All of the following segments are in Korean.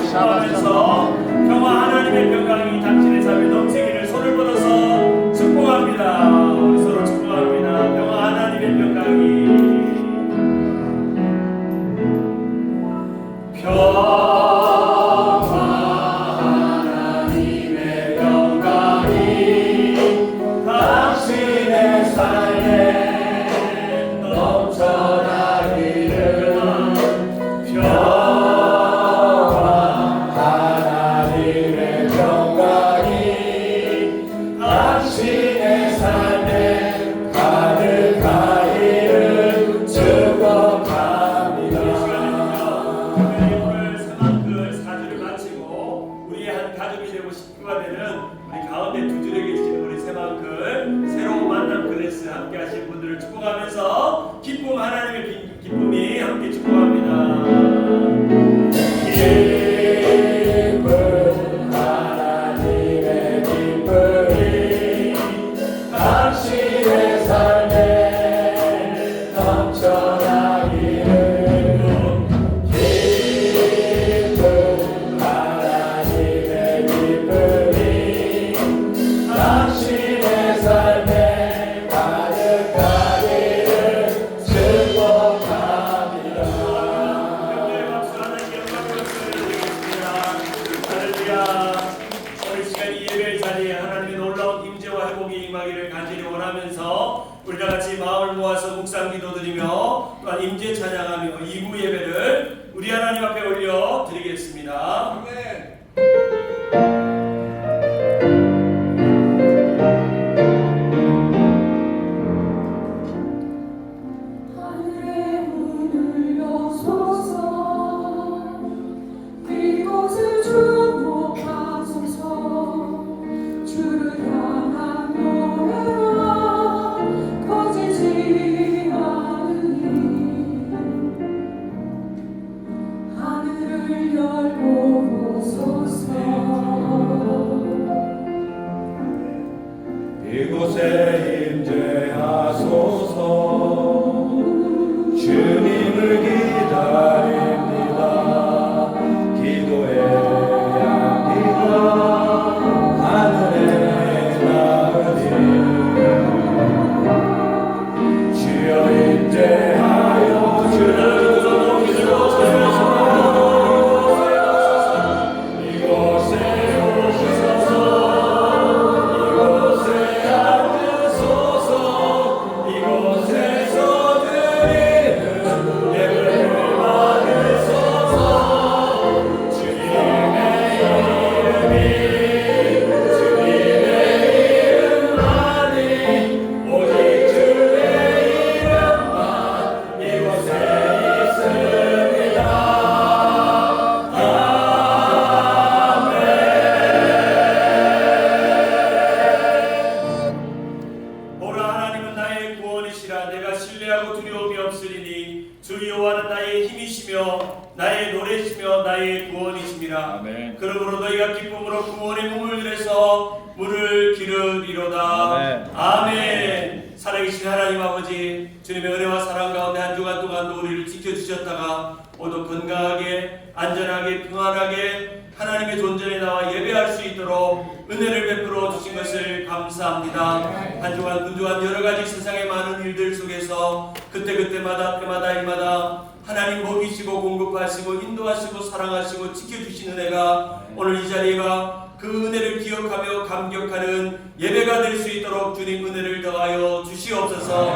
축복하면서 평화 하나님의 평강이 당신의 삶에 넘치기를 손을 뻗어서 축복합니다. 우리 서로 축복합니다. 평화 하나님의 평강이 축복하면서 기쁨 하나님의 기쁨이 함께 축복합니다. 기쁨 하나님의 기쁨이 당신의 삶에 넘쳐나기를 기쁨 하나님의 기쁨이 당신의 삶에 우리 다같이 마음을 모아서 묵상 기도드리며 또한 임재 찬양하며 2부 예배를 우리 하나님 앞에 올려 드리겠습니다. 아멘. 이곳에 임재하소서. 주님을 기다립니다. 기도의 향기가 하늘에 나으리 주여 임재하여 주를 나의 노래시며 나의 구원이심이라. 그러므로 너희가 기쁨으로 구원의 몸을 들여서 물을 기르리로다. 아멘. 살아계신 하나님 아버지, 주님의 은혜와 사랑 가운데 한 주간 동안도 우리를 지켜주셨다가 모두 건강하게 안전하게 평안하게 하나님의 존전에 나와 예배할 수 있도록 은혜를 베풀어 주신 것을 감사합니다. 한 주간 군주간 여러가지 세상의 많은 일들 속에서 그때그때마다 때마다 일마다 하나님 먹이시고 공급하시고 인도하시고 사랑하시고 지켜주시는 은혜가 오늘 이 자리가 그 은혜를 기억하며 감격하는 예배가 될 수 있도록 주님 은혜를 더하여 주시옵소서.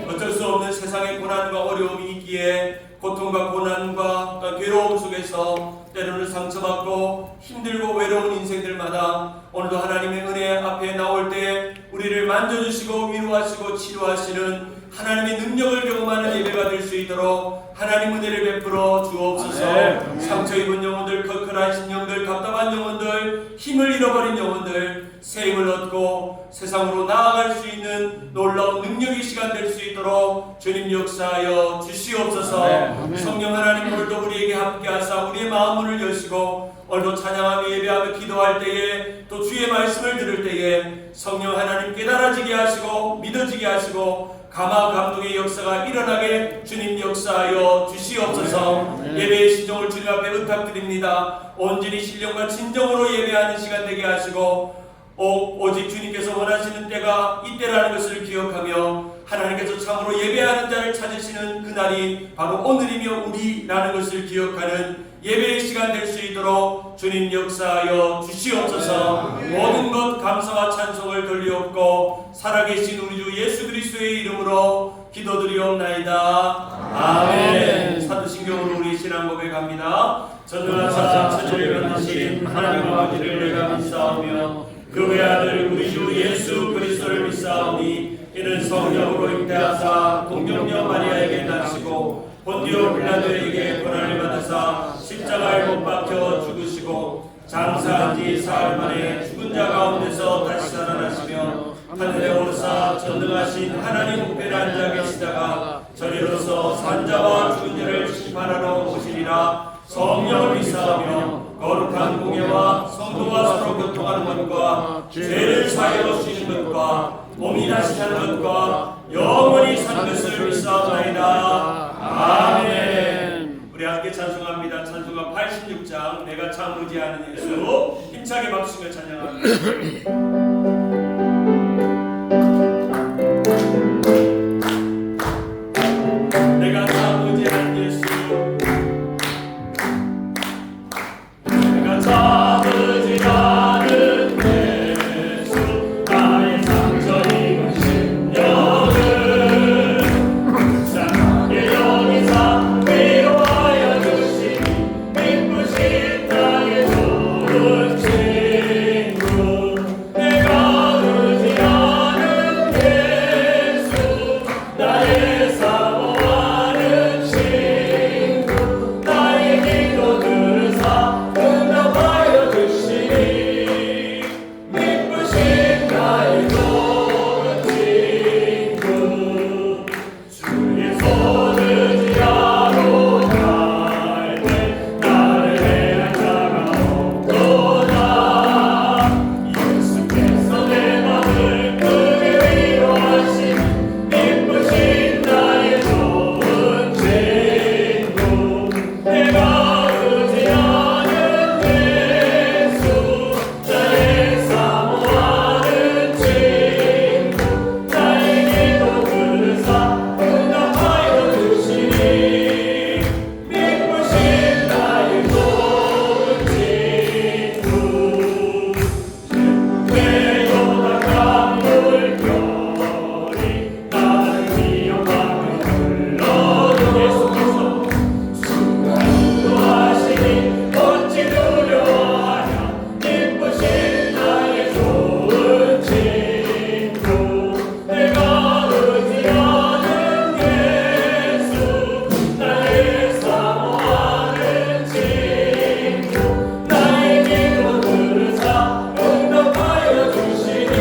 어쩔 수 없는 세상의 고난과 어려움이 있기에 고통과 고난과 괴로움 속에서 때로는 상처받고 힘들고 외로운 인생들마다 오늘도 하나님의 은혜 앞에 나올 때 우리를 만져주시고 위로하시고 치료하시는 하나님의 능력을 경험하는 예배가 될 수 있도록 하나님 은혜를 베풀어 주옵소서. 상처 입은 영혼들, 컬컬하신 영혼들, 답답한 영혼들, 힘을 잃어버린 영혼들 새 힘을 얻고 세상으로 나아갈 수 있는 놀라운 능력의 시간 될 수 있도록 주님 역사하여 주시옵소서. 성령 하나님 오늘도 우리에게 함께하사 우리의 마음을 여시고 오늘도 찬양하며 예배하며 기도할 때에 또 주의 말씀을 들을 때에 성령 하나님 깨달아지게 하시고 믿어지게 하시고 감화 감동의 역사가 일어나게 주님 역사하여 주시옵소서. 예배의 신종을 주님 앞에 부탁드립니다. 온전히 신령과 진정으로 예배하는 시간 되게 하시고 오직 주님께서 원하시는 때가 이때라는 것을 기억하며 하나님께서 참으로 예배하는 자를 찾으시는 그날이 바로 오늘이며 우리라는 것을 기억하는 예배의 시간 될 수 있도록 주님 역사하여 주시옵소서. 모든 것 감사와 찬송을 돌리옵고 살아계신 우리 주 예수 그리스도의 이름으로 기도드리옵나이다. 아멘. 사도신경으로 우리 신앙 고백합니다. 전능하사 천지를 만드신 하나님 아버지를 내가 믿사오며 그 외아들 우리 주 예수 그리스도를 믿사오니 이는 성령으로 잉태하사 동정녀 마리아에게 나시고 본디오 빌라도에게 고난을 받으사 십자가에 못 박혀 죽으시고 장사한 지 사흘 만에 죽은 자 가운데서 다시 살아나시며 하늘에 오르사 전능하신 하나님 우편에 앉아 계시다가 저리로서 산자와 죽은 자를 심판하러 오시리라. 성령을 믿사오며 거룩한 공예와 성도와 서로 교통하는 것과 죄를 사하여 주시는 것과 몸이 다시 사는 것과 영원히 사는 것을 믿사옵나이다. 아멘. 우리 함께 찬송합니다. 찬송가 86장 내가 참 의지하는 예수. 힘차게 박수며 찬양합니다. 내가 참 의지하는 예수. 내가 참 의지하는 예수. 나의 상처 입은 심령을 불쌍하게 여기사 위로하여 주시니 기쁘신 나의 좋은 친구. 내가 의지하는 예수. 나의 사모하는 친구. 나의 기도 들으사 응답하여 주시니 기쁘신 나의 좋은 친구. 주의 손을 지하로 갈 때 나를 해할 자가 없도다. 예수께서 내 맘을 크게 위로하시니 기쁘신 나의 좋은 친구. 내가 의지하는 예수. 나의 사모하는 친구. 나의 기도 들으사 응답하여 주시니 기쁘신 나의 좋은 친구. 내 요단강 물결이 나를 위협하며 흘러도 예수께서 순간도 하시니 어찌 두려워하냐. 기쁘신 나의 좋은 친구. 내가 의지하는 예수. 나의 사모하는 친구. 나의 기도 들으사 응답하여 주시니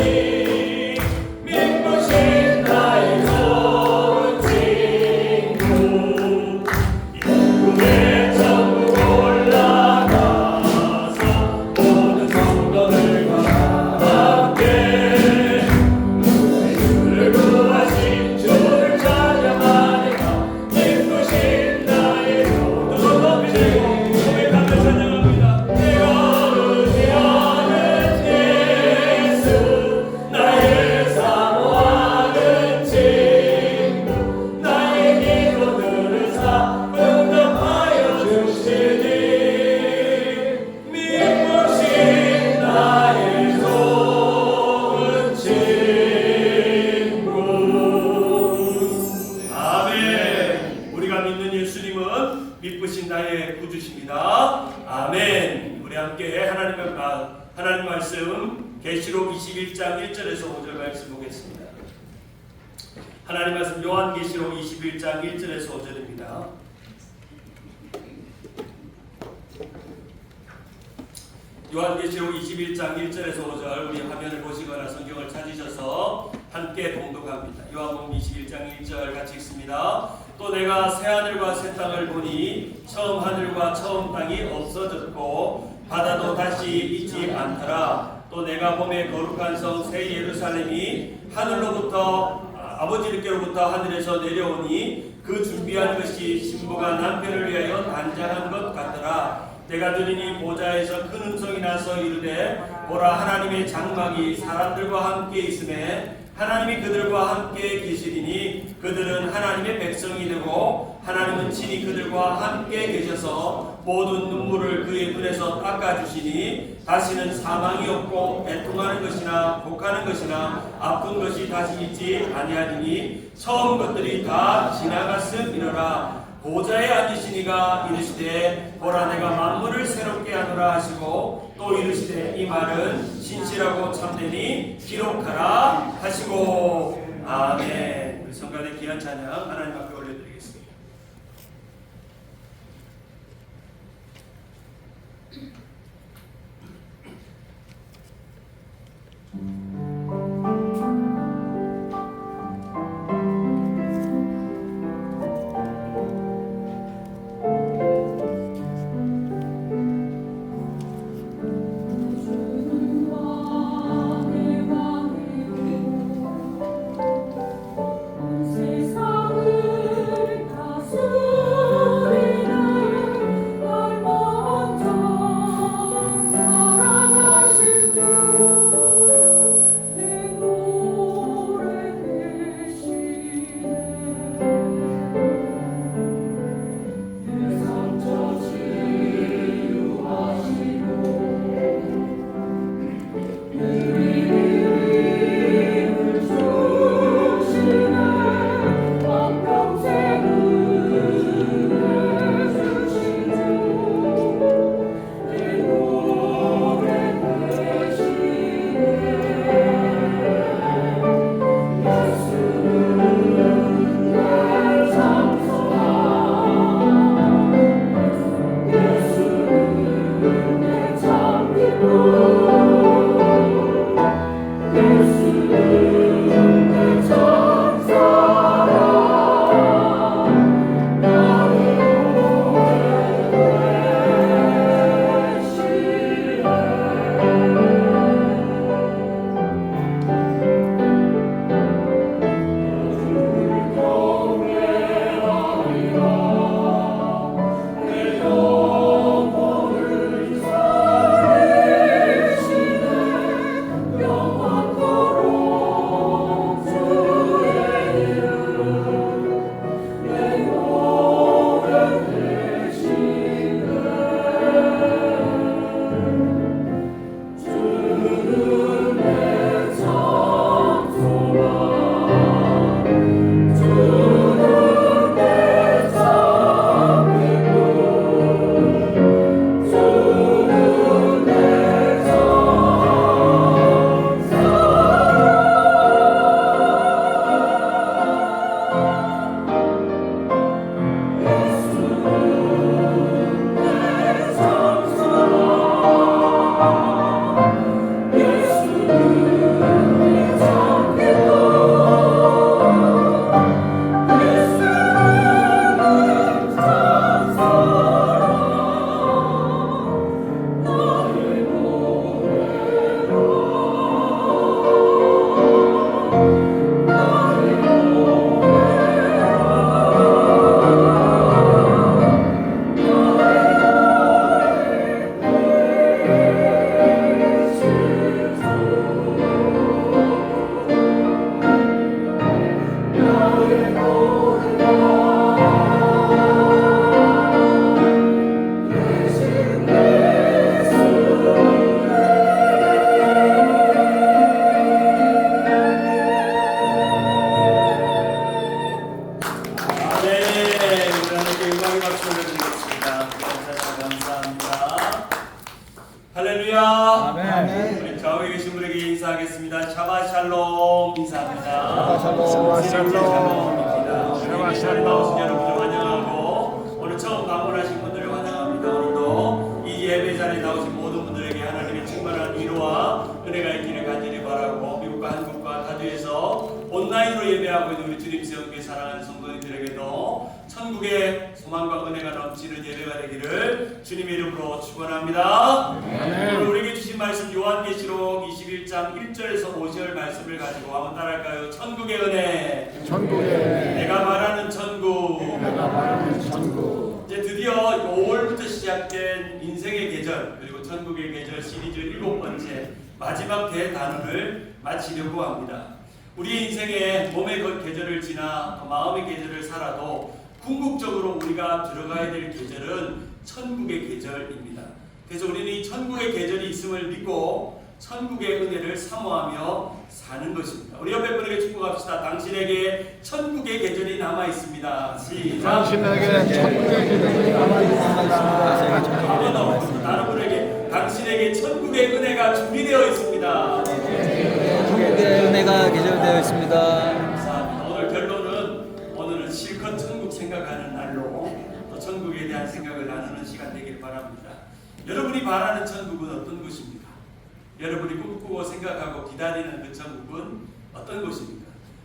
기쁘신 나의 좋은 친구. 이름의 천국 올라가서 모든 성도들과 함께 우리를 구하신 주를 찬양하니까 기쁘신 나의 좋은 두 높이 들고 고백하며 찬양합니다. 내가 의지하는 예수. 나의 사모하는 친구. 나의 기도 들으사 응답하여 주시니 기쁘신 나의 좋은 친구. 아멘. 우리가 믿는 예수님은 기쁘신 나의 구주십니다. 아멘. 우리 함께 하나님 말씀 계시록 21장 1절에서 5절 말씀 보겠습니다. 하나님 말씀 요한계시록 21장 1절에서 5절입니다. 요한계시록 21장 1절에서 5절 우리 화면을 보시거나 성경을 찾으셔서 함께 봉독합니다. 요한복음 21장 1절 같이 읽습니다. 또 내가 새 하늘과 새 땅을 보니 처음 하늘과 처음 땅이 없어졌고 바다도 다시 있지 않더라. 또 내가 봄에 거룩한 성 새 예루살렘이 하늘로부터 아버지께로부터 하늘에서 내려오니 그 준비한 것이 신부가 남편을 위하여 단장한 것 같더라. 때가 들으니 보좌에서 큰 음성이 나서 이르되 보라 하나님의 장막이 사람들과 함께 있음에 하나님이 그들과 함께 계시리니 그들은 하나님의 백성이 되고 하나님은 친히 그들과 함께 계셔서 모든 눈물을 그의 눈에서 닦아주시니 다시는 사망이 없고 애통하는 것이나 곡하는 것이나 아픈 것이 다시 있지 아니하리니 처음 것들이 다 지나갔음이로라. 보좌에 앉으시니가 이르시되 보라 내가 만물을 새롭게 하노라 하시고 또 이르시되 이 말은 신실하고 참되니 기록하라 하시고 아멘. 우리 성가대 귀한 찬양 하나님 앞에 올려드리겠습니다. 인사하겠습니다. 샤바샬롬 인사합니다. 샤바샬롬 나오신 여러분들 환영하고 오늘 처음 방문하신 분들을 환영합니다. 오늘도 이 예배 자리에 나오신 모든 분들에게 하나님의 충만한 위로와 은혜가 있기를 간절히 바라고 미국과 한국과 타주에서 온라인으로 예배하고 있는 우리 주님 세운교회 사랑하는 성도님들에게도 천국의 소망과 은혜가 넘치는 예배가 되기를 주님의 이름으로 축원합니다. 오늘 우리에게 주신 말씀 요한계시록 21장 1절에서 5절 말씀을 가지고 한번 따라할까요? 천국의 은혜 천국의 내가 말하는 천국. 이제 드디어 5월부터 시작된 인생의 계절 그리고 천국의 계절 시리즈 7번째 마지막 대단원을 마치려고 합니다. 우리 인생의 몸의 계절을 지나 또 마음의 계절을 살아도 궁극적으로 우리가 들어가야 될 계절은 천국의 계절입니다. 그래서 우리는 이 천국의 계절이 있음을 믿고 천국의 은혜를 사모하며 사는 것입니다. 우리 옆에 분에게 축복합시다. 당신에게 천국의 계절이 남아 있습니다. 시작. 당신에게 천국의 계절이 남아 있습니다. 한번 다른 분에게 당신에게 천국의 은혜가 준비되어 있습니다. 천국의 은혜가 계절되어 있습니다. 오늘 결론은 오늘은 실컷 천국 생각하는 날로 또 천국에 대한 생각을 나누는 시간 되길 바랍니다. 여러분이 바라는 천국은 어떤 곳입니까? 여러분이 꿈꾸고 생각하고 기다리는 그 천국은 어떤 곳입니까?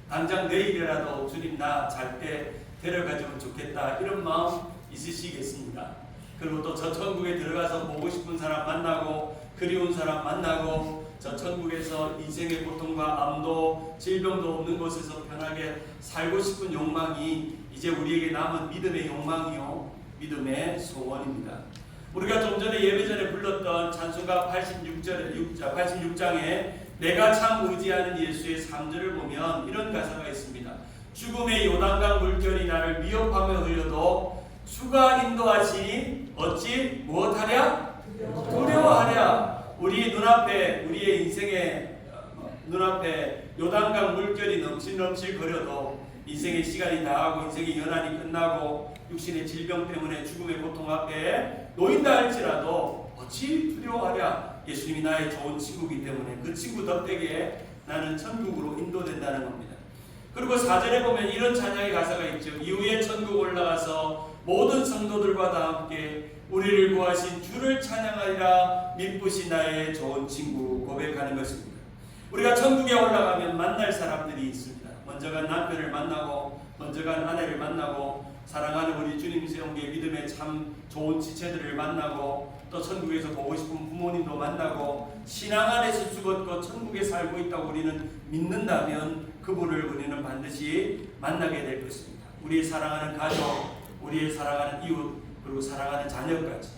당장 내일이라도 주님 나 잘 때 데려가주면 좋겠다 이런 마음 있으시겠습니다. 그리고 또 저 천국에 들어가서 보고 싶은 사람 만나고 그리운 사람 만나고 저 천국에서 인생의 고통과 암도 질병도 없는 곳에서 편하게 살고 싶은 욕망이 이제 우리에게 남은 믿음의 욕망이요 믿음의 소원입니다. 우리가 좀 전에 예배 전에 불렀던 찬송가 86장에 내가 참 의지하는 예수의 3절을 보면 이런 가사가 있습니다. 죽음의 요단강 물결이 나를 위협하며 흘려도 주가 인도하시니 어찌 무엇하랴? 두려워하랴. 우리 눈앞에 우리의 인생의 눈앞에 요단강 물결이 넘칠 거려도 인생의 시간이 다하고 인생의 연한이 끝나고 육신의 질병 때문에 죽음의 고통 앞에 놓인다 할지라도 어찌 두려워하랴. 예수님이 나의 좋은 친구이기 때문에 그 친구 덕택에 나는 천국으로 인도된다는 겁니다. 그리고 4절에 보면 이런 찬양의 가사가 있죠. 이후에 천국 올라가서 모든 성도들과 다 함께 우리를 구하신 주를 찬양하리라. 미쁘신 나의 좋은 친구 고백하는 것입니다. 우리가 천국에 올라가면 만날 사람들이 있습니다. 먼저 간 남편을 만나고 먼저 간 아내를 만나고 사랑하는 우리 주님의 영계 믿음의 참 좋은 지체들을 만나고 또 천국에서 보고 싶은 부모님도 만나고 신앙 안에서 죽었고 천국에 살고 있다고 우리는 믿는다면 그분을 우리는 반드시 만나게 될 것입니다. 우리의 사랑하는 가족, 우리의 사랑하는 이웃, 그리고 사랑하는 자녀까지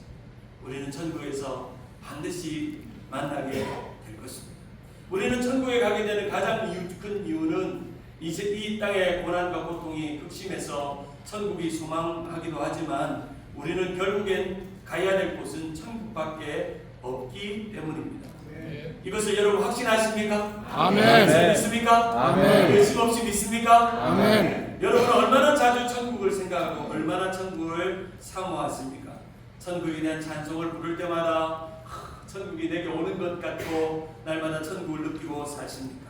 우리는 천국에서 반드시 만나게 될 것입니다. 우리는 천국에 가게 되는 가장 큰 이유는 이제 이 땅의 고난과 고통이 극심해서 천국이 소망하기도 하지만 우리는 결국엔 가야 될 곳은 천국밖에 없기 때문입니다. 이것을 여러분 확신하십니까? 아멘. 믿습니까? 아멘. 의심 없이 믿습니까? 아멘. 여러분은 얼마나 자주 천국을 생각하고 얼마나 천국을 사모하십니까? 천국에 대한 찬송을 부를 때마다 천국이 내게 오는 것 같고 날마다 천국을 느끼고 사십니까?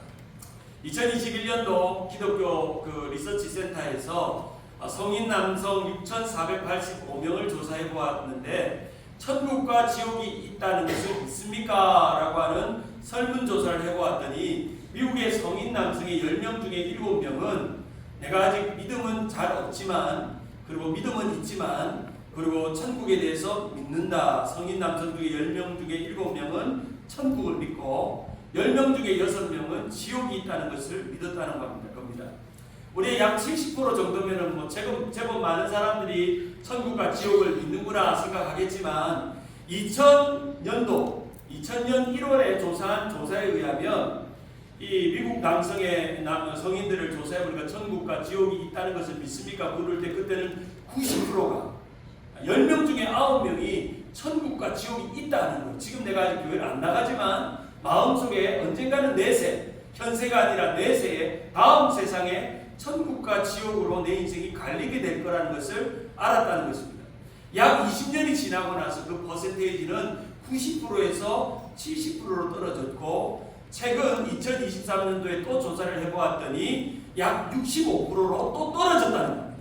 2021년도 기독교 리서치 센터에서 성인 남성 6,485명을 조사해 보았는데 천국과 지옥이 있다는 것을 믿습니까? 라고 하는 설문조사를 해보았더니 미국의 성인 남성의 10명 중에 7명은 내가 아직 믿음은 잘 없지만 그리고 믿음은 있지만 그리고 천국에 대해서 믿는다. 성인 남성 중에 10명 중에 7명은 천국을 믿고 10명 중에 6명은 지옥이 있다는 것을 믿었다는 겁니다. 우리의 약 70% 정도면은 제법 많은 사람들이 천국과 지옥을 믿는구나 생각하겠지만 2000년 1월에 조사한 조사에 의하면 이 미국 남성의 성인들을 조사해보니까 천국과 지옥이 있다는 것을 믿습니까? 물을 때 그때는 90%가 10명 중에 9명이 천국과 지옥이 있다는 거예요. 지금 내가 아직 교회를 안 나가지만 마음속에 언젠가는 내세, 현세가 아니라 내세에 다음 세상에 천국과 지옥으로 내 인생이 갈리게 될 거라는 것을 알았다는 것입니다. 약 20년이 지나고 나서 그 퍼센테이지는 90%에서 70%로 떨어졌고 최근 2023년도에 또 조사를 해보았더니 약 65%로 또 떨어졌다는 겁니다.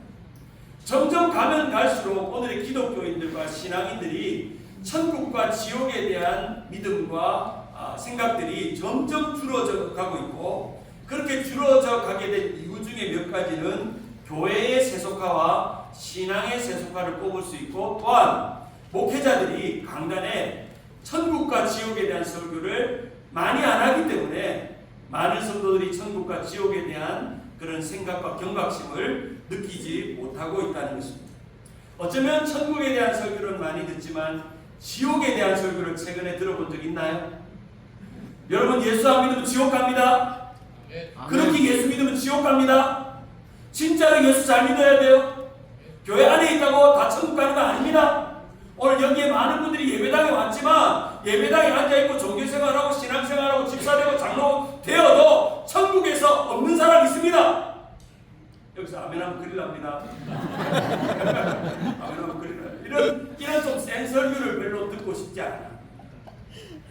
점점 가면 갈수록 오늘의 기독교인들과 신앙인들이 천국과 지옥에 대한 믿음과 생각들이 점점 줄어져 가고 있고 그렇게 줄어져 가게 된 이유 중에 몇 가지는 교회의 세속화와 신앙의 세속화를 꼽을 수 있고 또한 목회자들이 강단에 천국과 지옥에 대한 설교를 많이 안 하기 때문에 많은 성도들이 천국과 지옥에 대한 그런 생각과 경각심을 느끼지 못하고 있다는 것입니다. 어쩌면 천국에 대한 설교를 많이 듣지만 지옥에 대한 설교를 최근에 들어본 적 있나요? 여러분, 예수 안 믿으면 지옥 갑니다. 그렇게 예수 믿으면 지옥 갑니다. 진짜로 예수 잘 믿어야 돼요. 교회 안에 있다고 다 천국 가는 거 아닙니다. 오늘 여기에 많은 분들이 예배당에 왔지만 예배당에 앉아있고 종교생활하고 신앙생활하고 집사되고 장로 되어도 천국에서 없는 사람 있습니다. 여기서 아멘하면 큰일 납니다. 아멘하면 큰일 나요. 이런 좀 센 설교를 별로 듣고 싶지 않아.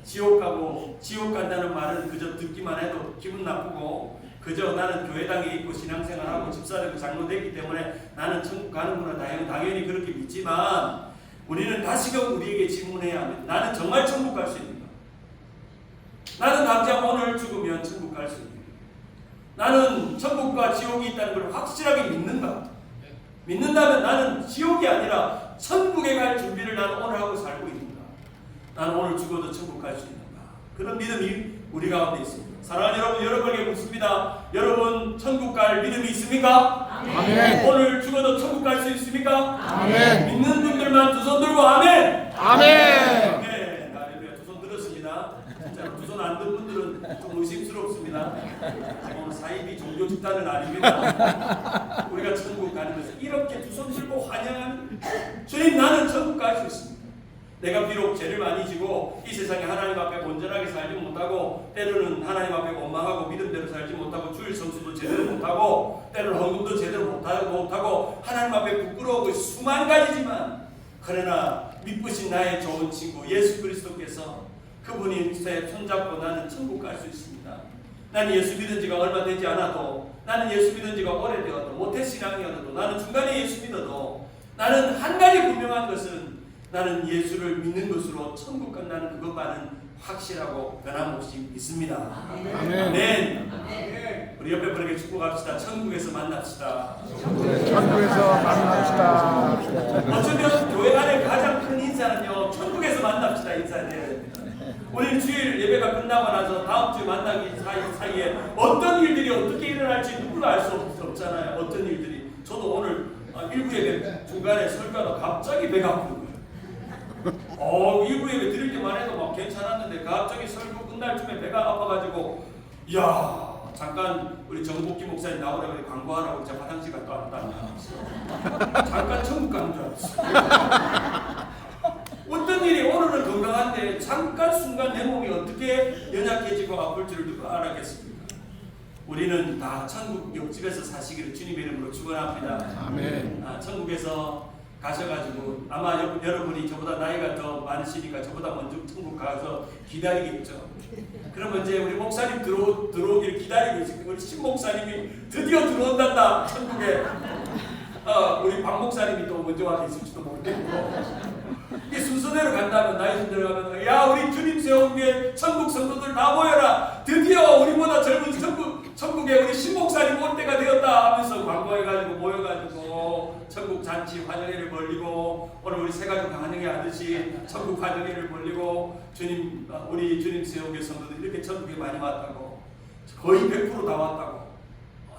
지옥 가고 지옥 간다는 말은 그저 듣기만 해도 기분 나쁘고 그저 나는 교회당에 있고 신앙생활하고 집사되고 장로되기 때문에 나는 천국 가는구나 당연히 그렇게 믿지만 우리는 다시금 우리에게 질문해야 합니다. 나는 정말 천국 갈 수 있는가? 나는 당장 오늘 죽으면 천국 갈 수 있는가? 나는 천국과 지옥이 있다는 걸 확실하게 믿는가? 믿는다면 나는 지옥이 아니라 천국에 갈 준비를 나는 오늘 하고 살고 있는가? 나는 오늘 죽어도 천국 갈 수 있는가? 그런 믿음이 우리 가운데 있습니다. 사랑하는 여러분, 여러분에게 묻습니다. 여러분 천국 갈 믿음이 있습니까? 아멘. 오늘 죽어도 천국 갈 수 있습니까? 아멘. 믿는 분들만 두 손 들고 아멘. 아멘. 네, 할렐루야. 두 손 들었습니다. 진짜 두 손 안 든 분들은 좀 의심스럽습니다. 오늘 사이비 종교 집단은 아닙니다. 우리가 천국 가는 것을 이렇게 두 손 들고 환영하는 주님, 나는 천국 갈 수 있습니다. 내가 비록 죄를 많이 지고 이 세상에 하나님 앞에 온전하게 살지 못하고 때로는 하나님 앞에 원망하고 믿음대로 살지 못하고 주일 성수도 제대로 못하고 때로는 헌금도 제대로 못하고 하나님 앞에 부끄러우고 수만 가지지만 그러나 믿으신 나의 좋은 친구 예수 그리스도께서 그분이 제 손잡고 나는 천국 갈 수 있습니다. 나는 예수 믿은 지가 얼마 되지 않아도 나는 예수 믿은 지가 오래되어도 모태신앙이어도 나는 중간에 예수 믿어도 나는 한 가지 분명한 것은 나는 예수를 믿는 것으로 천국 간다는 그것만은 확실하고 변함없이 믿습니다. 아멘. 아멘. 우리 옆에 분에게 축복합시다. 천국에서 만납시다. 천국에서 만납시다. 어쩌면 교회 안에 가장 큰 인사는요, 천국에서 만납시다 인사해야 됩니다. 우리는 주일 예배가 끝나고 나서 다음 주에 만나기 사이에 어떤 일들이 어떻게 일어날지 누구가 알 수 없잖아요. 어떤 일들이. 저도 오늘 일부 예배 중간에 설교하다 갑자기 배가 아픈 거예요. 일부 예배 드릴 때만 해도 막 괜찮았는데 갑자기 설교 끝날 쯤에 배가 아파가지고 이야, 잠깐 우리 정복기 목사님 나오라고 해 광고하라고 제가 화장실 갔다 왔다. 잠깐 천국 가는 줄 알았어. 어떤 일이 오늘은 건강한데 잠깐 순간 내 몸이 어떻게 연약해지고 아플 줄을 누가 알았겠습니까? 우리는 다 천국 옆집에서 사시기를 주님의 이름으로 축원합니다. 아멘. 천국에서 가셔가지고 아마 여러분이 저보다 나이가 더 많으시니까 저보다 먼저 천국 가서 기다리겠죠. 그러면 이제 우리 목사님 들어오기를 기다리고 있을 거예요. 우리 신 목사님이 드디어 들어온단다 천국에. 우리 박 목사님이 또 먼저 와 있을지도 모르겠고. 이 순서대로 간다면 나이 순대로 가면 야, 우리 주님 세운 게 천국 성도들 다 모여라. 드디어 우리보다 젊은 천국에 우리 신 목사님 올 때가 되었다 하면서 광고해가지고 모여가지고 천국 잔치 환영회를 벌리고 오늘 우리 새가족 환영회 하듯이 천국 환영회를 벌리고 우리 주님 세우게 성도들 이렇게 천국에 많이 왔다고, 거의 100% 다 왔다고,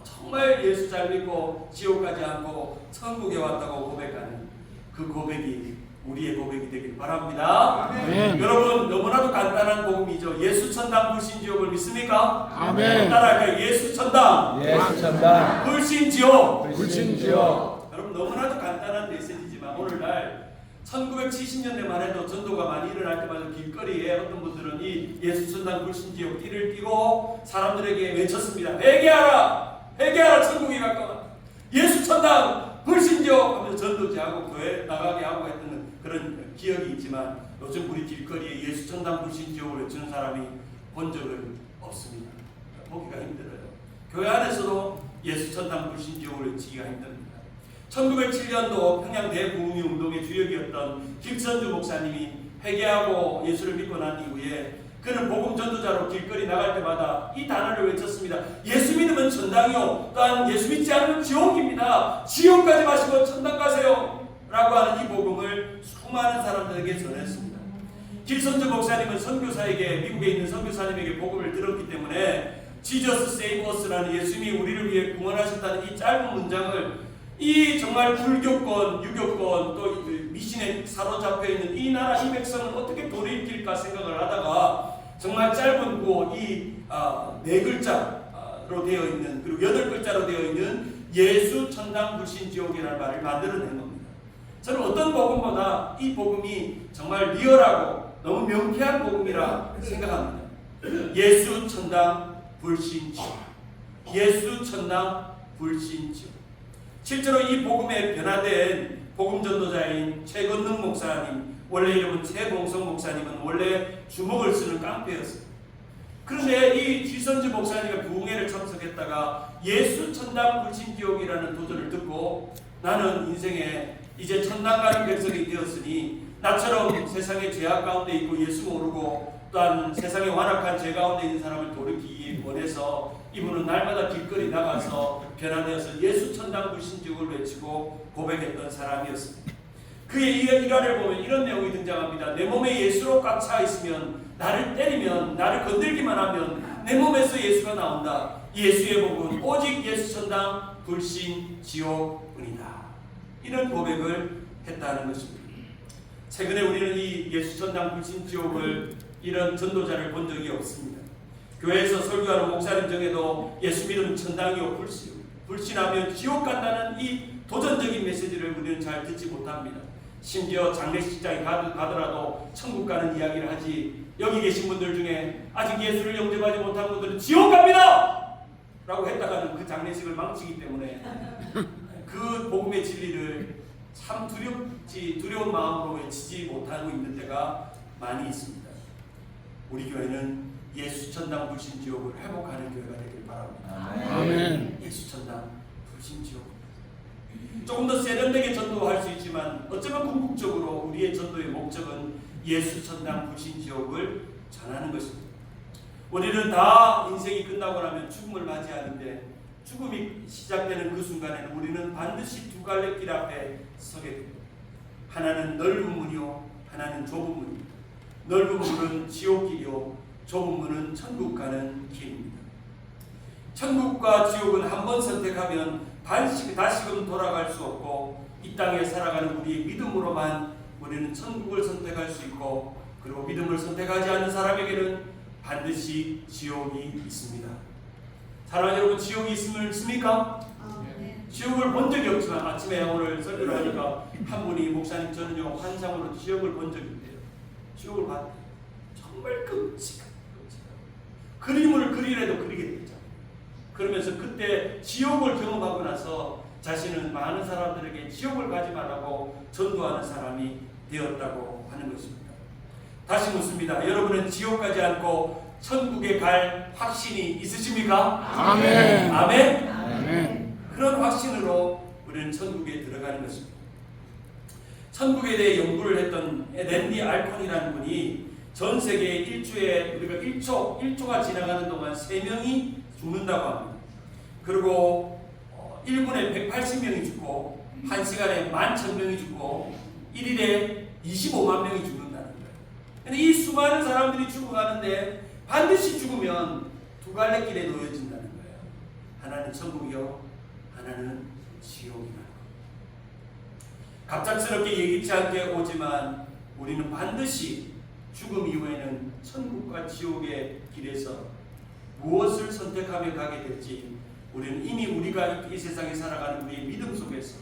정말 예수 잘 믿고 지옥 가지 않고 천국에 왔다고 고백하는 그 고백이 우리의 고백이 되길 바랍니다. 아멘. 여러분, 너무나도 간단한 복음이죠. 예수 천당 불신 지옥을 믿습니까? 아멘. 따라할까요? 예수 천당 예수 천당 불신 지옥. 불신 지옥. 여러분, 너무나도 간단한 메시지지만 오늘날 1970년대만 해도 전도가 많이 일어날 때마다 길거리에 어떤 분들은 이 예수 천당 불신 지옥 띠를 띠고 사람들에게 외쳤습니다. 회개하라! 회개하라! 천국이 가까워. 예수 천당 불신 지옥 하면서 전도지하고 교회 나가게 하고 했던 그런 기억이 있지만 요즘 우리 길거리에 예수 천당 불신 지옥을 외치는 사람이 본 적은 없습니다. 보기가 힘들어요. 교회 안에서도 예수 천당 불신 지옥을 외치기가 힘듭니다. 1907년도 평양 대부흥회 운동의 주역이었던 김선주 목사님이 회개하고 예수를 믿고 난 이후에 그는 복음 전도자로 길거리 나갈 때마다 이 단어를 외쳤습니다. 예수 믿으면 천당이요, 또한 예수 믿지 않으면 지옥입니다. 지옥 가지 마시고 천당 가세요 라고 하는 이 복음을 수많은 사람들에게 전했습니다. 김선주 목사님은 선교사에게, 미국에 있는 선교사님에게 복음을 들었기 때문에 Jesus save us라는 예수님이 우리를 위해 구원하셨다는 이 짧은 문장을 이 정말 불교권, 유교권 또 미신에 사로잡혀 있는 이 나라 이 백성은 어떻게 돌이킬까 생각을 하다가 정말 짧은 구호 이 네 글자로 되어 있는 그리고 8글자로 되어 있는 예수 천당 불신 지옥이라는 말을 만들어낸 겁니다. 저는 어떤 복음보다 이 복음이 정말 리얼하고 너무 명쾌한 복음이라 생각합니다. 예수 천당 불신 지옥. 예수 천당 불신 지옥. 실제로 이 복음에 변화된 복음 전도자인 최건능 목사님, 원래 이름은 최봉성 목사님은 원래 주먹을 쓰는 깡패였어요. 그런데 이 지선지 목사님의 부흥회를 참석했다가 예수 천당 불신 지옥이라는 도전을 듣고 나는 인생에 이제 천당 가는 백성이 되었으니 나처럼 세상의 죄악 가운데 있고 예수 모르고 또한 세상의 완악한 죄 가운데 있는 사람을 돌이키기 원해서 이분은 날마다 길거리 나가서 변화되어서 예수 천당 불신 지옥을 외치고 고백했던 사람이었습니다. 그의 일화를 보면 이런 내용이 등장합니다. 내 몸에 예수로 꽉 차 있으면 나를 때리면 나를 건들기만 하면 내 몸에서 예수가 나온다. 예수의 복은 오직 예수 천당 불신 지옥뿐이다. 이런 고백을 했다는 것입니다. 최근에 우리는 이 예수 천당 불신 지옥을 이런 전도자를 본 적이 없습니다. 교회에서 설교하는 목사님 중에도 예수 믿으면 천당이요 불신하면 지옥 간다는 이 도전적인 메시지를 우리는 잘 듣지 못합니다. 심지어 장례식장에 가더라도 천국 가는 이야기를 하지 여기 계신 분들 중에 아직 예수를 영접하지 못한 분들은 지옥 갑니다! 라고 했다가는 그 장례식을 망치기 때문에 그 복음의 진리를 참 두려운 마음으로 외치지 못하고 있는 때가 많이 있습니다. 우리 교회는 예수 천당 불신 지옥을 회복하는 교회가 되길 바랍니다. 아멘. 예수 천당 불신 지옥. 조금 더 세련되게 전도할 수 있지만 어쩌면 궁극적으로 우리의 전도의 목적은 예수 천당 불신 지옥을 전하는 것입니다. 우리는 다 인생이 끝나고 나면 죽음을 맞이하는데 죽음이 시작되는 그 순간에는 우리는 반드시 두 갈래 길 앞에 서게 됩니다. 하나는 넓은 문이요, 하나는 좁은 문입니다. 넓은 문은 지옥길이요, 좁은 문은 천국 가는 길입니다. 천국과 지옥은 한 번 선택하면 다시금 돌아갈 수 없고 이 땅에 살아가는 우리의 믿음으로만 우리는 천국을 선택할 수 있고 그리고 믿음을 선택하지 않는 사람에게는 반드시 지옥이 있습니다. 사랑하는 여러분, 지옥이 있습니까? 지옥을 본 적이 없지만 아침에 오늘 설교를 하니까 한 분이 목사님 저는요 환상으로 지옥을 본 적이 있대요. 지옥을 봤대요. 정말 끔찍한 그림을 그리래도 그리게 되죠. 그러면서 그때 지옥을 경험하고 나서 자신은 많은 사람들에게 지옥을 가지 말라고 전도하는 사람이 되었다고 하는 것입니다. 다시 묻습니다. 여러분은 지옥 가지 않고 천국에 갈 확신이 있으십니까? 아멘. 아멘. 아멘. 그런 확신으로 우리는 천국에 들어가는 것입니다. 천국에 대해 연구를 했던 랜디 알콘이라는 분이 전 세계 일주에 우리가 1초가 지나가는 동안 3명이 죽는다고 합니다. 그리고 1분에 180명이 죽고 1시간에 11,000명이 죽고 1일에 25만 명이 죽는다는 거예요. 근데 이 수많은 사람들이 죽어가는데 반드시 죽으면 두 갈래 길에 놓여진다는 거예요. 하나는 천국이요, 하나는 지옥이라는 거예요. 갑작스럽게 예기치 않게 오지만 우리는 반드시 죽음 이후에는 천국과 지옥의 길에서 무엇을 선택하며 가게 될지 우리는 이미 우리가 이 세상에 살아가는 우리의 믿음 속에서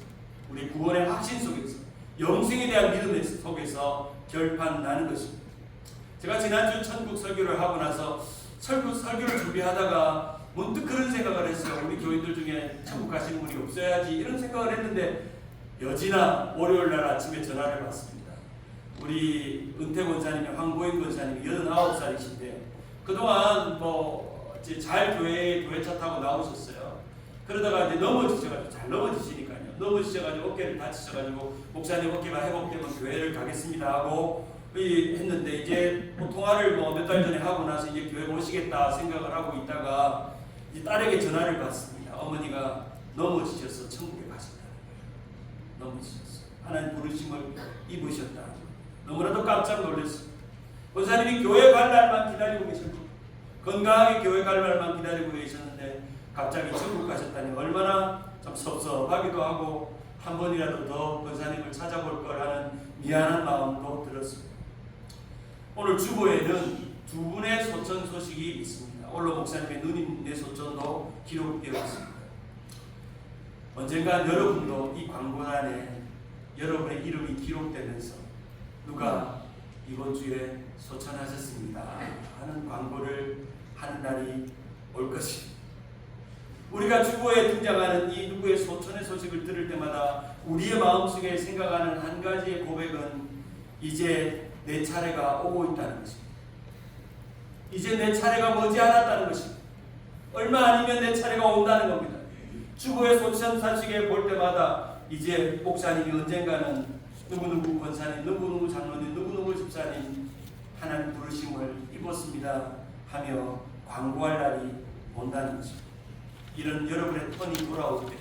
우리 구원의 확신 속에서 영생에 대한 믿음 속에서 결판나는 것입니다. 제가 지난주 천국 설교를 하고 나서 설교를 준비하다가 문득 그런 생각을 했어요. 우리 교인들 중에 천국 가시는 분이 없어야지 이런 생각을 했는데 여지나 월요일날 아침에 전화를 받습니다. 우리 은퇴 권사님이 황보인 권사님이 89살이신데 그동안 잘 교회차 타고 나오셨어요. 그러다가 이제 넘어지셔가지고 잘 넘어지시니까요. 넘어지셔가지고 어깨를 다치셔가지고 목사님 어깨가 회복되면 교회를 가겠습니다 하고 했는데 이제 통화를 몇 달 전에 하고 나서 이제 교회 모시겠다 생각을 하고 있다가 이제 딸에게 전화를 받습니다. 어머니가 넘어지셔서 천국에 가신다는 거예요. 넘어지셨어요. 하나님 부르심을 입으셨다. 너무나도 깜짝 놀랐어요. 권사님이 교회 갈 날만 기다리고 계셨고 건강하게 교회 갈 날만 기다리고 계셨는데 갑자기 천국 가셨다니 얼마나 좀 섭섭하기도 하고 한 번이라도 더 권사님을 찾아볼 걸 하는 미안한 마음도 들었습니다. 오늘 주보에는 두 분의 소천 소식이 있습니다. 올로 목사님의 누님의 소천도 기록되어 있습니다. 언젠가 여러분도 이 광고란에 여러분의 이름이 기록되면서 누가 이번 주에 소천하셨습니다 하는 광고를 하는 날이 올 것입니다. 우리가 주보에 등장하는 이 누구의 소천의 소식을 들을 때마다 우리의 마음속에 생각하는 한 가지의 고백은 이제 내 차례가 오고 있다는 것입니다. 이제 내 차례가 머지않았다는 것입니다. 얼마 아니면 내 차례가 온다는 겁니다. 주보의 소천 사식에 볼 때마다 이제 목사님이 언젠가는 누구누구 권사님, 누구누구 장로님, 누구누구 집사님 하나님 부르심을 입었습니다 하며 광고할 날이 온다는 것입니다. 이런 여러분의 턴이 돌아올 때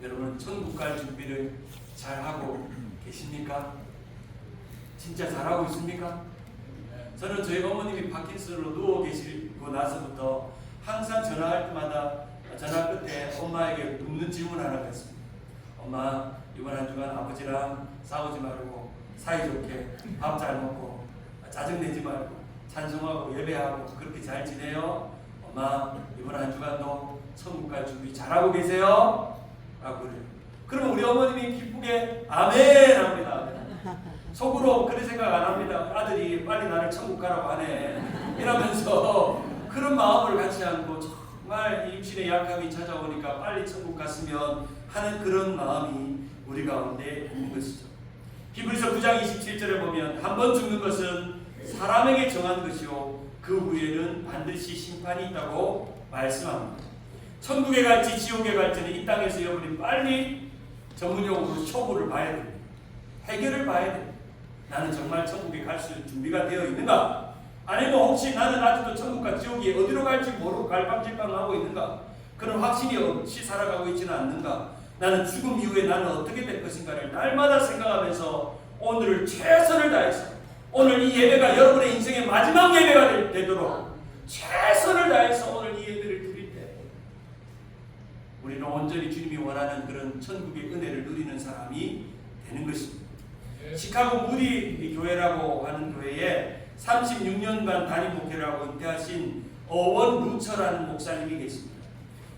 여러분은 천국 갈 준비를 잘하고 계십니까? 진짜 잘하고 있습니까? 저는 저희 어머님이 파킨슨으로 누워 계시고 나서부터 항상 전화할 때마다 전화 끝에 엄마에게 묻는 질문 하나가 있습니다. 엄마, 이번 한 주간 아버지랑 싸우지 말고 사이좋게 밥 잘 먹고 짜증내지 말고 찬송하고 예배하고 그렇게 잘 지내요? 엄마, 이번 한 주간도 천국 갈 준비 잘하고 계세요? 라고 그래요. 그러면 우리 어머님이 기쁘게 아멘 합니다. 속으로 그런 생각 안 합니다. 아들이 빨리 나를 천국 가라고 하네 이러면서 그런 마음을 갖지 않고 정말 임신의 약함이 찾아오니까 빨리 천국 갔으면 하는 그런 마음이 우리 가운데 있는 것이죠. 히브리서 9장 27절에 보면 한 번 죽는 것은 사람에게 정한 것이요 그 후에는 반드시 심판이 있다고 말씀합니다. 천국에 갈지 지옥에 갈지는 이 땅에서 여러분이 빨리 전문용어로 초보를 봐야 됩니다. 해결을 봐야 됩니다. 나는 정말 천국에 갈 수 있는 준비가 되어 있는가? 아니면 혹시 나는 아직도 천국과 지옥이 어디로 갈지 모르고 갈팡질팡하고 있는가? 그런 확신이 없이 살아가고 있지는 않는가? 나는 죽음 이후에 나는 어떻게 될 것인가를 날마다 생각하면서 오늘을 최선을 다해서 오늘 이 예배가 여러분의 인생의 마지막 예배가 되도록 최선을 다해서 오늘 이 예배를 드릴 때 우리는 온전히 주님이 원하는 그런 천국의 은혜를 누리는 사람이 되는 것입니다. 시카고 무디 교회라고 하는 교회에 36년간 담임 목회를 하고 은퇴하신 어원 루처라는 목사님이 계십니다.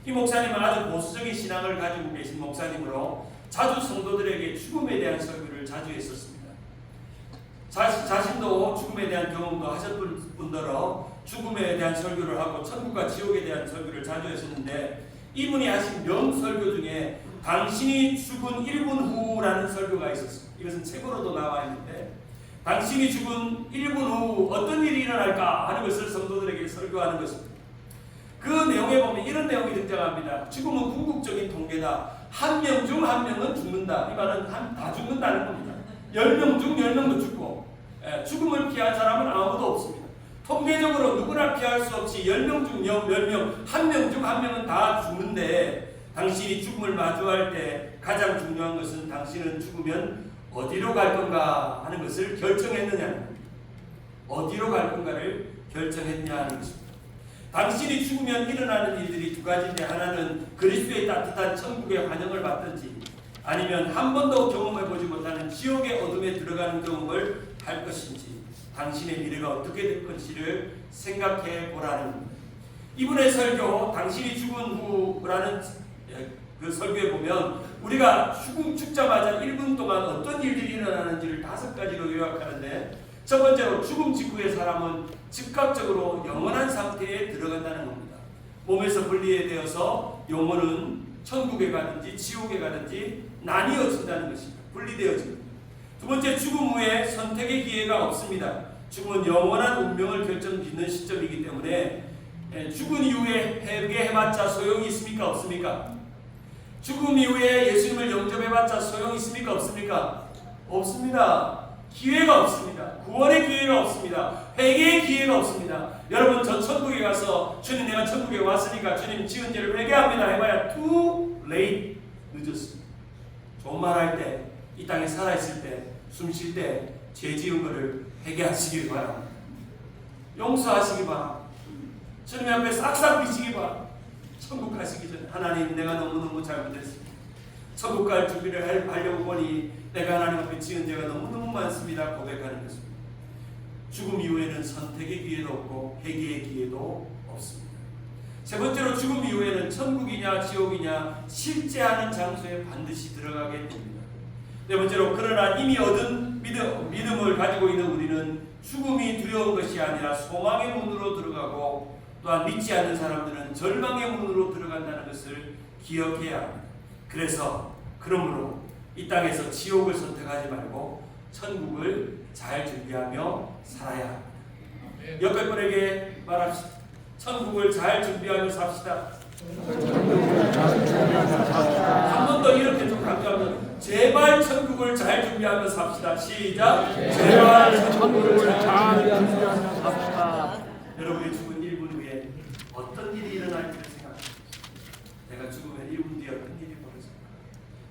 이 목사님은 아주 보수적인 신앙을 가지고 계신 목사님으로 자주 성도들에게 죽음에 대한 설교를 자주 했었습니다. 자신도 죽음에 대한 경험도 하셨을 뿐더러 죽음에 대한 설교를 하고 천국과 지옥에 대한 설교를 자주 했었는데 이분이 하신 명설교 중에 당신이 죽은 1분 후라는 설교가 있었습니다. 이것은 책으로도 나와 있는데 당신이 죽은 1분 후 어떤 일이 일어날까 하는 것을 성도들에게 설교하는 것입니다. 그 내용에 보면 이런 내용이 등장합니다. 죽음은 궁극적인 통계다. 한 명 중 한 명은 죽는다. 이 말은 다 죽는다는 겁니다. 10명 중 10명도 죽고 죽음을 피할 사람은 아무도 없습니다. 통계적으로 누구나 피할 수 없이 10명 중 10명, 한 명 중 한 명은 다 죽는데 당신이 죽음을 마주할 때 가장 중요한 것은 당신은 죽으면 어디로 갈 건가 하는 것을 결정했느냐는 겁니다. 어디로 갈 건가를 결정했냐 하는 것입니다. 당신이 죽으면 일어나는 일들이 두 가지인데 하나는 그리스도의 따뜻한 천국의 환영을 받든지 아니면 한 번도 경험해보지 못하는 지옥의 어둠에 들어가는 경험을 할 것인지 당신의 미래가 어떻게 될 것인지를 생각해 보라는 겁니다. 이분의 설교 당신이 죽은 후라는 그 설교에 보면 우리가 죽자마자 1분 동안 어떤 일들이 일어나는지를 5가지로 요약하는데 첫 번째로 죽음 직후의 사람은 즉각적으로 영원한 상태에 들어간다는 겁니다. 몸에서 분리되어서 영혼은 천국에 가든지 지옥에 가든지 나뉘어진다는 것입니다. 분리되어집니다. 두 번째, 죽음 후에 선택의 기회가 없습니다. 죽음은 영원한 운명을 결정짓는 시점이기 때문에 죽은 이후에 회개해봤자 소용이 있습니까? 없습니까? 죽음 이후에 예수님을 영접해봤자 소용이 있습니까? 없습니까? 없습니다. 기회가 없습니다. 구원의 기회가 없습니다. 회개의 기회가 없습니다. 여러분, 저 천국에 가서 주님 내가 천국에 왔으니까 주님 지은 죄를 회개합니다 해봐야 too late, 늦었습니다. 좋은 말 할 때, 이 땅에 살아있을 때, 숨 쉴 때 죄 지은 것을 회개하시길 바랍니다. 용서하시기 바랍니다. 주님 앞에 싹싹 비치기 바. 천국 가시기 전에 하나님 내가 너무너무 잘못했습니다. 천국 갈 준비를 하려고 보니 내가 하나님 앞에 지은 죄가 너무너무 많습니다. 고백하는 것입니다. 죽음 이후에는 선택의 기회도 없고 회개의 기회도 없습니다. 세 번째로 죽음 이후에는 천국이냐 지옥이냐 실제하는 장소에 반드시 들어가게 됩니다. 네 번째로 그러나 이미 얻은 믿음을 가지고 있는 우리는 죽음이 두려운 것이 아니라 소망의 문으로 들어가고 또한 믿지 않는 사람들은 절망의 문으로 들어간다는 것을 기억해야 합니다. 그러므로 이 땅에서 지옥을 선택하지 말고 천국을 잘 준비하며 살아야 합니다. 옆에 분에게 말합시다. 천국을 잘 준비하며 삽시다. 한 번 더 이렇게 좀 강조하면 제발 천국을 잘 준비하며 삽시다. 시작. 제발 천국을 잘 준비하며 삽시다. 여러분이 죽은 1분 후에 어떤 일이 일어날지를 생각합니다. 내가 죽으면 1분 뒤에 어떤 일이 벌어질까?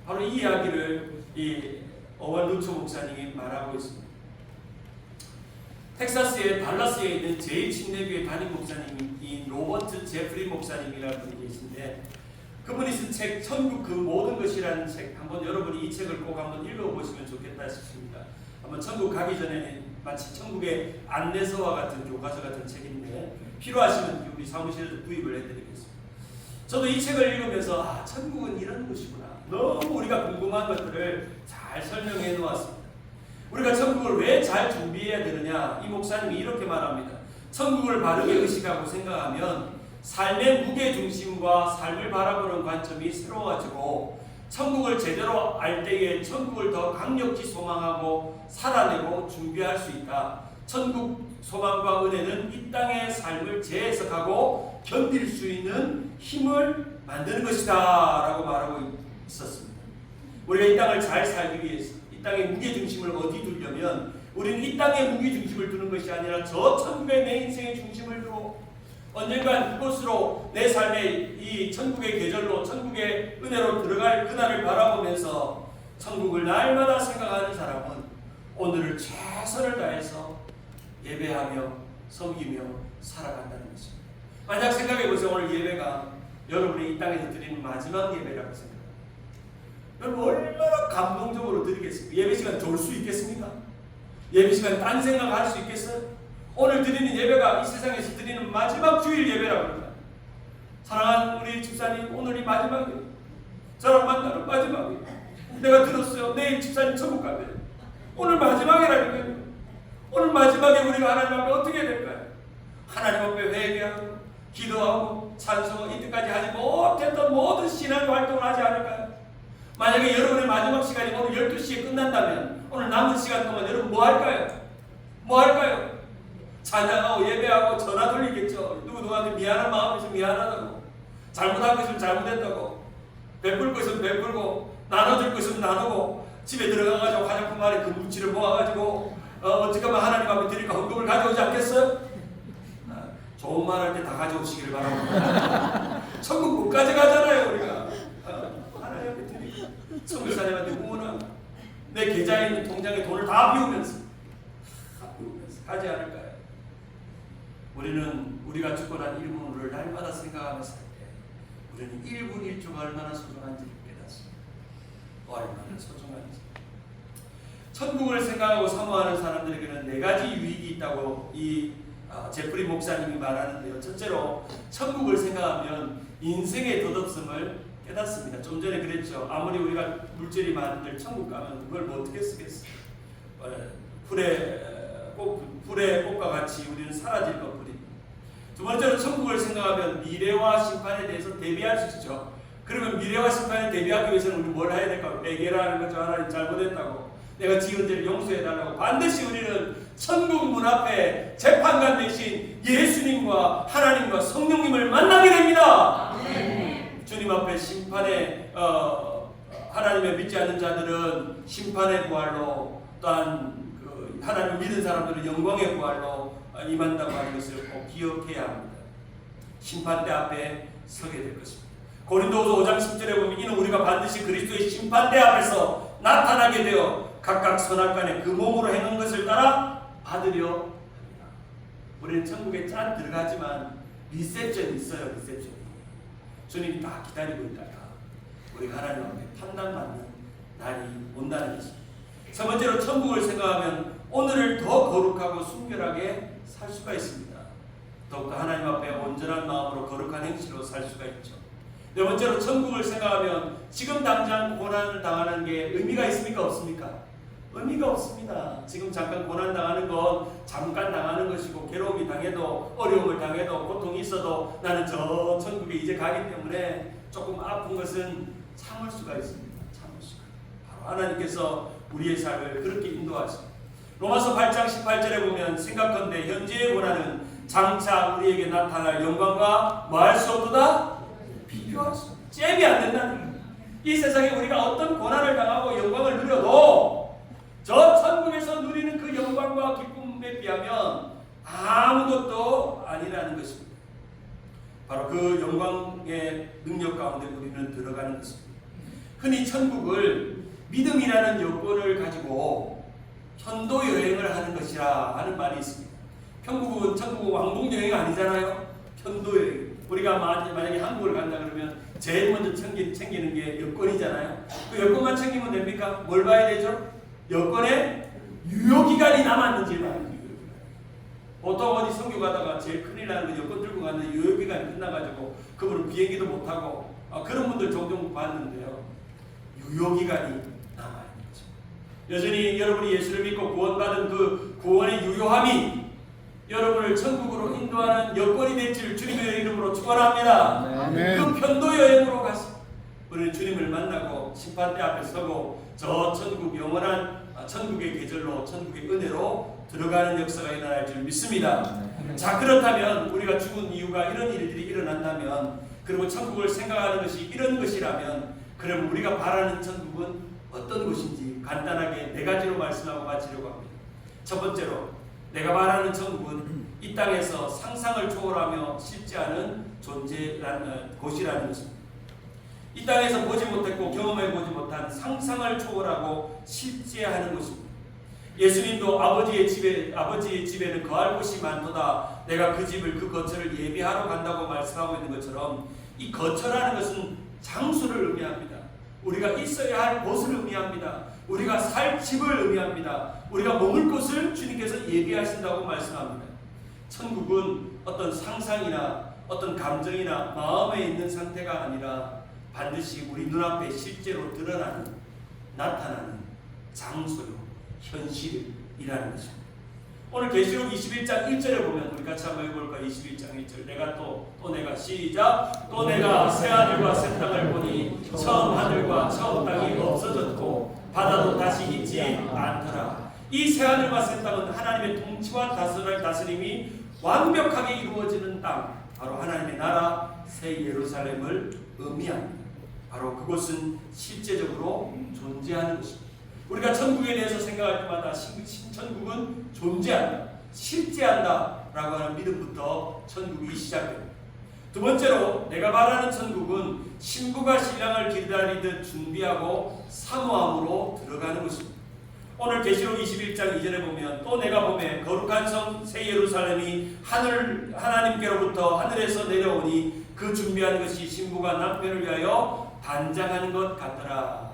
바로 이 이야기를 이 어원 루처 목사님이 말하고 있습니다. 텍사스의 달라스에 있는 제2침례교회 담임 목사님이 로버트 제프리 목사님이라는 분이 계신데 그분이 쓴 책 천국 그 모든 것이라는 책 한번 여러분이 이 책을 꼭 한번 읽어보시면 좋겠다 싶습니다. 한번 천국 가기 전에 마치 천국의 안내서와 같은 교과서 같은 책인데 필요하시면 우리 사무실에서 구입을 해드리겠습니다. 저도 이 책을 읽으면서 천국은 이런 곳이구나. 너무 우리가 궁금한 것들을 잘 설명해 놓았습니다. 우리가 천국을 왜 잘 준비해야 되느냐? 이 목사님이 이렇게 말합니다. 천국을 바르게 의식하고 생각하면 삶의 무게중심과 삶을 바라보는 관점이 새로워지고 천국을 제대로 알 때에 천국을 더 강력히 소망하고 살아내고 준비할 수 있다. 천국 소망과 은혜는 이 땅의 삶을 재해석하고 견딜 수 있는 힘을 만드는 것이다 라고 말하고 있었습니다. 우리가 이 땅을 잘 살기 위해서 이 땅의 무게중심을 어디 두려면 우리는 이 땅의 무게중심을 두는 것이 아니라 저 천국의 내 인생의 중심을 두고 언젠간 그곳으로 내 삶의 이 천국의 계절로 천국의 은혜로 들어갈 그날을 바라보면서 천국을 날마다 생각하는 사람은 오늘을 최선을 다해서 예배하며 섬기며 살아간다는 것입니다. 만약 생각해보세요. 오늘 예배가 여러분이 이 땅에서 드리는 마지막 예배라고 생각합니다. 여러분 얼마나 감동적으로 드리겠습니까? 예배 시간 좋을 수 있겠습니까? 예배 시간 딴 생각할 수 있겠어요? 오늘 드리는 예배가 이 세상에서 드리는 마지막 주일 예배라고 합니다. 사랑하는 우리 집사님 오늘이 마지막이에요. 저랑 만나는 마지막이에요. 내가 들었어요. 내일 집사님 천국 간대요. 오늘 마지막이라니까요. 오늘 마지막에 우리가 하나님 앞에 어떻게 될까요? 하나님 앞에 회개하고 기도하고 찬송하고 이때까지 하지 못했던 모든 신앙 활동을 하지 않을까요? 만약에 여러분의 마지막 시간이 오늘 12시에 끝난다면 오늘 남은 시간 동안 여러분 뭐 할까요? 뭐 할까요? 찬양하고 예배하고 전화 돌리겠죠. 누구누구한테 미안한 마음이 있으면 미안하다고, 잘못한 거 있으면 잘못했다고, 베풀 거 있으면 베풀고, 나눠줄 거 있으면 나누고, 집에 들어가가지고 화장품 안에 그 물질을 모아가지고 어떻게 하면 하나님 앞에 드릴까 헌금을 가져오지 않겠어요? 좋은 말 할 때 다 가져오시기를 바랍니다. 천국 못 가져가잖아요 우리가. 하나님 앞에 드리고 천국 사람한테 후원하고 내 계좌에 있는 통장에 돈을 다 비우면서 가지 않을까요? 우리는 우리가 죽고 난 1분 후를 날마다 생각하며 살 때 우리는 1분 1초가 얼마나 소중한지를 깨닫습니다. 얼마나 소중한지. 천국을 생각하고 사모하는 사람들에게는 4가지 유익이 있다고 이 제프리 목사님이 말하는데요. 첫째로 천국을 생각하면 인생의 덧없음을 깨닫습니다. 좀 전에 그랬죠. 아무리 우리가 물질이 많은데 천국 가면 그걸 뭐 어떻게 쓰겠어요? 불의 꽃과 같이 우리는 사라질 것뿐입니다. 두 번째로 천국을 생각하면 미래와 심판에 대해서 대비할 수 있죠. 그러면 미래와 심판에 대비하기 위해서는 우리 뭘 해야 될까? 회개라는 거죠. 하나님 잘못했다고, 내가 지은 죄를 용서해달라고. 반드시 우리는 천국 문 앞에 재판관 대신 예수님과 하나님과 성령님을 만나게 됩니다. 주님 앞에 심판에 하나님을 믿지 않는 자들은 심판의 부활로, 또한 하나님을 믿는 사람들은 영광의 부활로 임한다고 하는 것을 꼭 기억해야 합니다. 심판대 앞에 서게 될 것입니다. 고린도후서 5장 10절에 보면 이는 우리가 반드시 그리스도의 심판대 앞에서 나타나게 되어 각각 선악간에 그 몸으로 행한 것을 따라 받으려 합니다. 우리는 천국에 짠 들어가지만 리셉션이 있어요. 리셉션이. 주님이 딱 기다리고 있다가 우리가 하나님 앞에 판단받는 날이 온다는 것입니다. 세 번째로 천국을 생각하면 오늘을 더 거룩하고 순결하게 살 수가 있습니다. 더욱더 하나님 앞에 온전한 마음으로 거룩한 행실로 살 수가 있죠. 네 번째로 천국을 생각하면 지금 당장 고난을 당하는 게 의미가 있습니까? 없습니까? 의미가 없습니다. 지금 잠깐 고난 당하는 건 잠깐 당하는 것이고 괴로움이 당해도 어려움을 당해도 고통이 있어도 나는 저 천국에 이제 가기 때문에 조금 아픈 것은 참을 수가 있습니다. 참을 수가. 바로 하나님께서 우리의 삶을 그렇게 인도하십니다. 로마서 8장 18절에 보면 생각컨대 현재의 고난은 장차 우리에게 나타날 영광과 뭐 할 수 없도다? 비교할 수 없다. 잽이 안 된다는 거예요. 이 세상에 우리가 어떤 고난을 당하고 영광을 누려도 저 천국에서 누리는 그 영광과 기쁨에 비하면 아무것도 아니라는 것입니다. 바로 그 영광의 능력 가운데 우리는 들어가는 것입니다. 흔히 천국을 믿음이라는 여건을 가지고 편도 여행을 하는 것이라 하는 말이 있습니다. 천국은 왕복 여행이 아니잖아요. 편도 여행. 우리가 만약에 한국을 간다 그러면 제일 먼저 챙기는 게 여권이잖아요. 그 여권만 챙기면 됩니까? 뭘 봐야 되죠? 여권에 유효기간이 남았는지 봐야 돼요. 보통 어디 선교 가다가 제일 큰일 나는 건 여권 들고 갔는데 유효기간이 끝나가지고 그분은 비행기도 못하고 그런 분들 종종 봤는데요. 유효기간이 남아있는 거죠. 여전히 여러분이 예수를 믿고 구원받은 그 구원의 유효함이 여러분을 천국으로 인도하는 여건이 될 줄 주님의 이름으로 축원합니다. 아멘. 그 편도 여행으로 가서 우리는 주님을 만나고 심판대 앞에 서고 저 천국 영원한 천국의 계절로 천국의 은혜로 들어가는 역사가 일어날 줄 믿습니다. 자, 그렇다면 우리가 죽은 이유가 이런 일들이 일어난다면 그리고 천국을 생각하는 것이 이런 것이라면 그럼 우리가 바라는 천국은 어떤 곳인지 간단하게 네 가지로 말씀하고 마치려고 합니다. 첫 번째로 내가 말하는 천국은 이 땅에서 상상을 초월하며 실제하는 곳이라는 것입니다. 이 땅에서 보지 못했고 경험해보지 못한 상상을 초월하고 실제하는 것입니다. 예수님도 아버지의 집에는 거할 곳이 많도다. 내가 그 집을 그 거처를 예비하러 간다고 말씀하고 있는 것처럼 이 거처라는 것은 장소를 의미합니다. 우리가 있어야 할 곳을 의미합니다. 우리가 살 집을 의미합니다. 우리가 머물 곳을 주님께서 예비하신다고 말씀합니다. 천국은 어떤 상상이나 어떤 감정이나 마음에 있는 상태가 아니라 반드시 우리 눈앞에 실제로 드러나는 나타나는 장소요 현실이라는 것입니다. 오늘 계시록 21장 1절에 보면 우리 같이 한번 해볼까요? 21장 1절 내가 시작 또 내가 새 하늘과 새 땅을 보니 처음 하늘과 처음 땅이 없어졌고 바다도 다시 있지 않더라. 이 새 하늘과 새 땅은 하나님의 통치와 다스림이 완벽하게 이루어지는 땅, 바로 하나님의 나라 새 예루살렘을 의미합니다. 바로 그것은 실제적으로 존재하는 것입니다. 우리가 천국에 대해서 생각할 때마다 천국은 존재한다, 실제한다 라고 하는 믿음부터 천국이 시작됩니다. 두 번째로 내가 말하는 천국은 신부가 신랑을 기다리듯 준비하고 사모함으로 들어가는 것입니다. 오늘 계시록 21장 2절에 보면 또 내가 보매 거룩한 성 새 예루살렘이 하나님께로부터 하늘에서 내려오니 그 준비하는 것이 신부가 남편을 위하여 단장하는 것 같더라.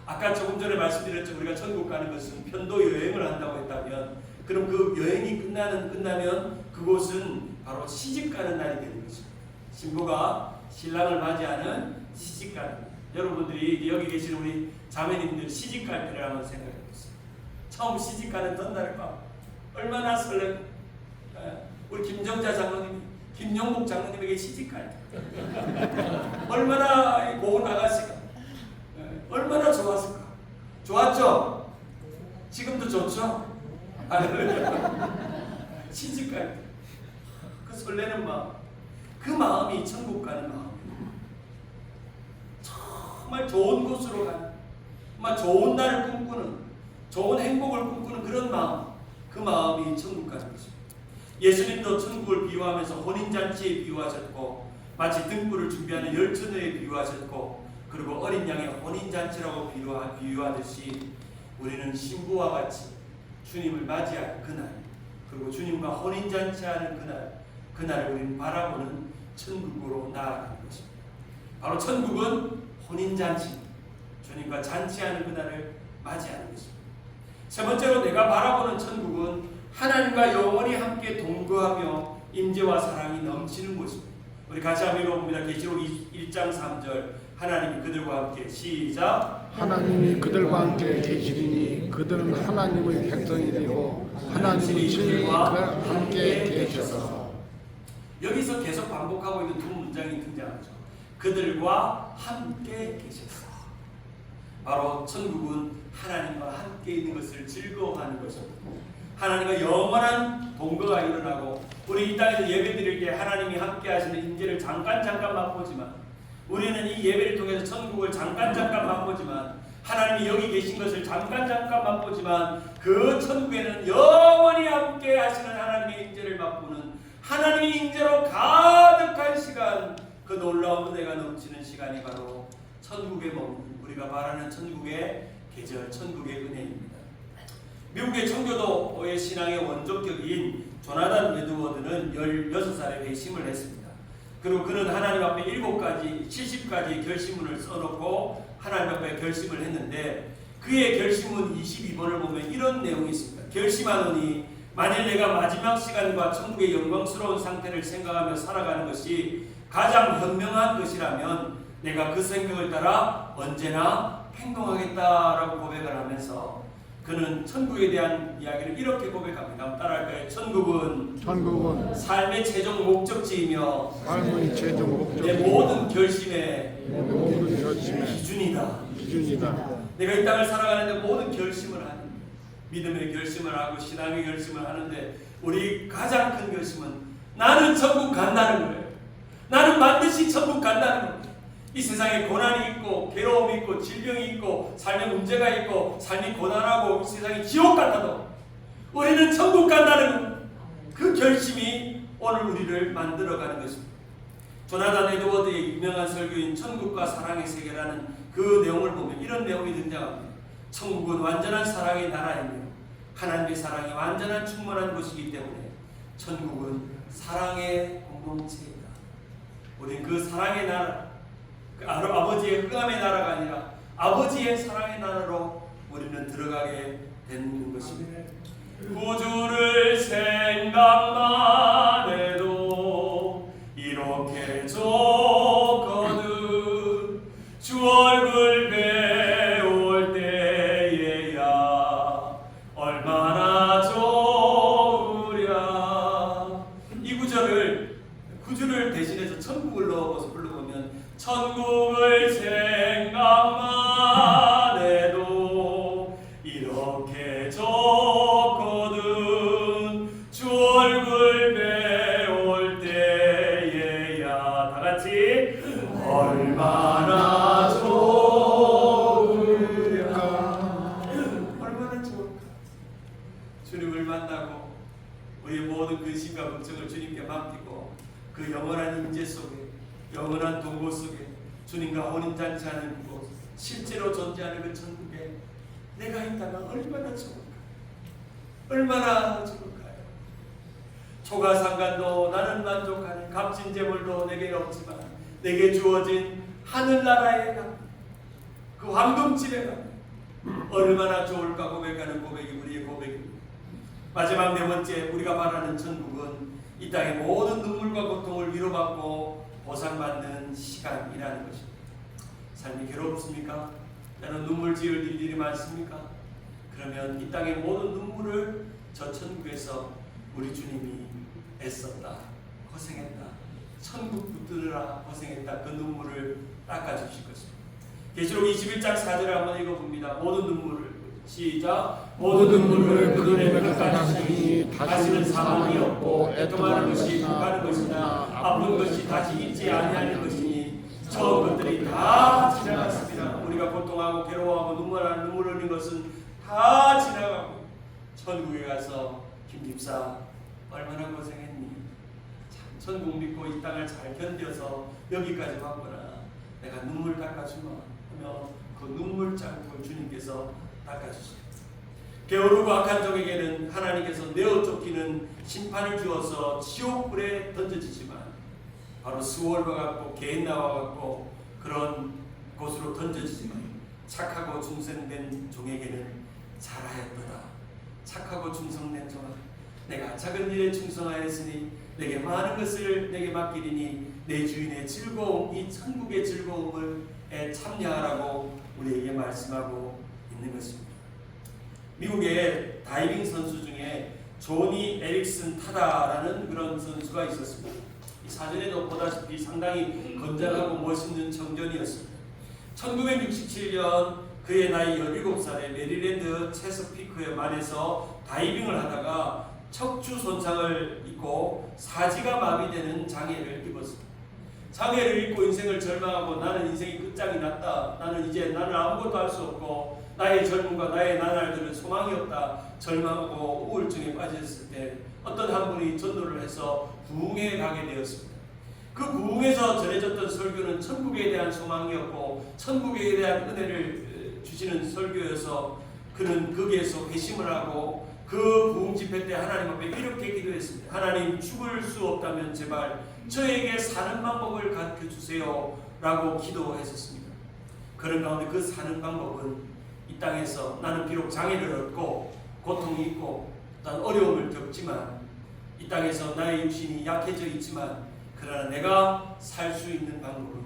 아까 조금 전에 말씀드렸죠. 우리가 천국 가는 것은 편도 여행을 한다고 했다면 그럼 그 여행이 끝나면 그곳은 바로 시집가는 날이 되는 것입니다. 신부가 신랑을 맞이하는 시집가는 날. 여러분들이 여기 계시는 우리 자매님들 시집갈 때를 한번 생각해 보세요. 처음 시집가는 전날 밤 얼마나 설레고 우리 김정자 장로님, 김용복 장로님에게 시집갈 때 얼마나 고운 아가씨가 얼마나 좋았을까? 좋았죠? 지금도 좋죠? 시집갈 때 그 설레는 마음, 그 마음이 천국 가는 마음이에요. 정말 좋은 곳으로 가는, 정말 좋은 날을 꿈꾸는, 좋은 행복을 꿈꾸는 그런 마음, 그 마음이 천국 가는 것입니다. 예수님도 천국을 비유하면서 혼인잔치에 비유하셨고 마치 등불을 준비하는 열처녀에 비유하셨고 그리고 어린 양의 혼인잔치라고 비유하듯이 우리는 신부와 같이 주님을 맞이할 그날, 그리고 주님과 혼인잔치하는 그날, 그날을 우리는 바라보는 천국으로 나아가는 것입니다. 바로 천국은 혼인잔치, 주님과 잔치하는 그날을 맞이하는 것입니다. 세 번째로 내가 바라보는 천국은 하나님과 영원히 함께 동거하며 임재와 사랑이 넘치는 곳입니다. 우리 같이 한번 읽어봅니다. 계시록 1장 3절. 하나님이 그들과 함께 시작. 하나님이 그들과 함께 계시리니 그들은 하나님의 백성이 되고 하나님이 그들과 함께 계셔서. 여기서 계속 반복하고 있는 두 문장이 등장하죠. 그들과 함께 계셔서. 바로 천국은 하나님과 함께 있는 것을 즐거워하는 것입니다. 하나님과 영원한 동거가 일어나고 우리 이 땅에서 예배드릴 때 하나님이 함께 하시는 임재를 잠깐 맛보지만 우리는 이 예배를 통해서 천국을 잠깐 맛보지만 하나님이 여기 계신 것을 잠깐 맛보지만 그 천국에는 영원히 함께 하시는 하나님의 임재를 맛보는 하나님의 임재로 가득한 시간, 그 놀라운 은혜가 넘치는 시간이 바로 천국에 머무는 우리가 바라는 천국의 계절, 천국의 은혜입니다. 미국의 청교도의 신앙의 원조격인 조나단 에드워드는 16살에 회심을 했습니다. 그리고 그는 하나님 앞에 70가지 결심문을 써놓고 하나님 앞에 결심을 했는데 그의 결심문 22번을 보면 이런 내용이 있습니다. 결심하노니 만일 내가 마지막 시간과 천국의 영광스러운 상태를 생각하며 살아가는 것이 가장 현명한 것이라면 내가 그 생각을 따라 언제나 행동하겠다라고 고백을 하면서 그는 천국에 대한 이야기를 이렇게 고백합니다. 한번 따라할까요? 천국은 삶의 최종 목적지이며 내 모든 결심의 기준이다. 내가 이 땅을 살아가는데 모든 결심을 하는, 믿음의 결심을 하고 신앙의 결심을 하는데 우리 가장 큰 결심은 나는 천국 간다는 거예요. 나는 반드시 천국 간다는 거예요. 이 세상에 고난이 있고 괴로움이 있고 질병이 있고 삶의 문제가 있고 삶이 고난하고 이 세상이 지옥 같아도 우리는 천국 간다는 그 결심이 오늘 우리를 만들어가는 것입니다. 조나단 에드워드의 유명한 설교인 천국과 사랑의 세계라는 그 내용을 보면 이런 내용이 등장합니다. 천국은 완전한 사랑의 나라이며 하나님의 사랑이 완전한 충만한 곳이기 때문에 천국은 사랑의 공동체이다. 우리는 그 사랑의 나라, 아버지의 흑암의 나라가 아니라 아버지의 사랑의 나라로 우리는 들어가게 되는 것입니다. 구주를 생각만 해도 이렇게 좋거든. 주 얼굴 배울 때에야 얼마나 좋으랴. 이 구주를 대신해서 천국을 넣어서 불러보면 천국을 생각만 해도 이렇게 좋거든. 주 얼굴 배울 때에야 다같이 얼마나 좋을까. 얼마나 좋을까. 주님을 만나고 우리의 모든 근심과 걱정을 주님께 맡기고 그 영원한 임재 속에 영원한 동거 속에 주님과 혼인잔치하는 곳, 실제로 존재하는 그 천국에 내가 있다가 얼마나 좋을까. 얼마나 좋을까요. 초가상간도 나는 만족하는 값진 재물도 내게 없지만 내게 주어진 하늘나라에 가, 그 황금집에 가 얼마나 좋을까 고백하는 고백이 우리의 고백입니다. 마지막 네 번째, 우리가 바라는 천국은 이 땅의 모든 눈물과 고통을 위로받고 보상받는 시간이라는 것입니다. 삶이 괴롭습니까? 나는 눈물 지을 일들이 많습니까? 그러면 이 땅의 모든 눈물을 저 천국에서 우리 주님이 애썼다, 고생했다, 천국 붙들으라 고생했다, 그 눈물을 닦아주실 것입니다. 계시록 21장 4절을 한번 읽어봅니다. 모든 눈물을 시작. 모든 눈물을 그들에게 닦아주시니 다시는 사망이 없고 애통하는 것이 가는 것이나 아픈 것이 다시 있지 아니하는 것이니 처음 것들이 다 지나갔습니다. 우리가 고통하고 괴로워하고 눈물 흘리는 것은 다 지나가고 천국에 가서 김집사 얼마나 고생했니? 참 천국 믿고 이 땅을 잘 견뎌서 여기까지 왔구나. 내가 눈물 닦아주마 하며 그 눈물 자국을 주님께서 닦아주십니다. 게으르고 악한 종에게는 하나님께서 내어 쫓기는 심판을 주어서 지옥불에 던져지지만 바로 스월과 같고 게인나와 같고 그런 곳으로 던져지지만 착하고 충성된 종에게는 잘하였도다. 착하고 충성된 종아, 내가 작은 일에 충성하였으니 내게 많은 것을 내게 맡기리니 내 주인의 즐거움, 이 천국의 즐거움을 참여하라고 우리에게 말씀하고 있는 것입니다. 미국의 다이빙 선수 중에 조니 에릭슨 타다라는 그런 선수가 있었습니다. 이 사전에도 보다시피 상당히 건장하고 멋있는 청년이었습니다. 1967년 그의 나이 17살에 메리랜드 체스피크의 만에서 다이빙을 하다가 척추 손상을 입고 사지가 마비되는 장애를 입었습니다. 장애를 입고 인생을 절망하고 나는 인생이 끝장이 났다. 나는 아무것도 할 수 없고 나의 젊음과 나의 나날들은 소망이 없다. 절망하고 우울증에 빠졌을 때 어떤 한 분이 전도를 해서 부흥에 가게 되었습니다. 그 부흥에서 전해졌던 설교는 천국에 대한 소망이었고 천국에 대한 은혜를 주시는 설교여서 그는 거기에서 회심을 하고 그 부흥 집회 때 하나님 앞에 이렇게 기도했습니다. 하나님, 죽을 수 없다면 제발 저에게 사는 방법을 가르쳐 주세요 라고 기도했었습니다. 그런 가운데 그 사는 방법은 이 땅에서 나는 비록 장애를 얻고 고통이 있고 어떤 어려움을 겪지만 이 땅에서 나의 육신이 약해져 있지만 그러나 내가 살 수 있는 방법은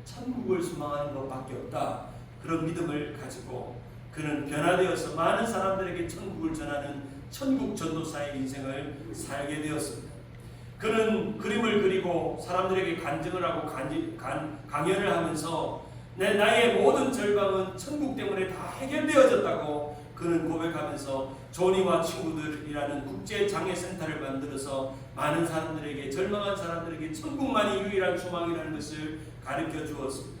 천국을 소망하는 것밖에 없다. 그런 믿음을 가지고 그는 변화되어서 많은 사람들에게 천국을 전하는 천국 전도사의 인생을 살게 되었습니다. 그는 그림을 그리고 사람들에게 간증을 하고 강연을 하면서 나의 모든 절망은 천국 때문에 다 해결되어졌다고 그는 고백하면서 조니와 친구들이라는 국제장애센터를 만들어서 많은 사람들에게, 절망한 사람들에게 천국만이 유일한 소망이라는 것을 가르쳐 주었습니다.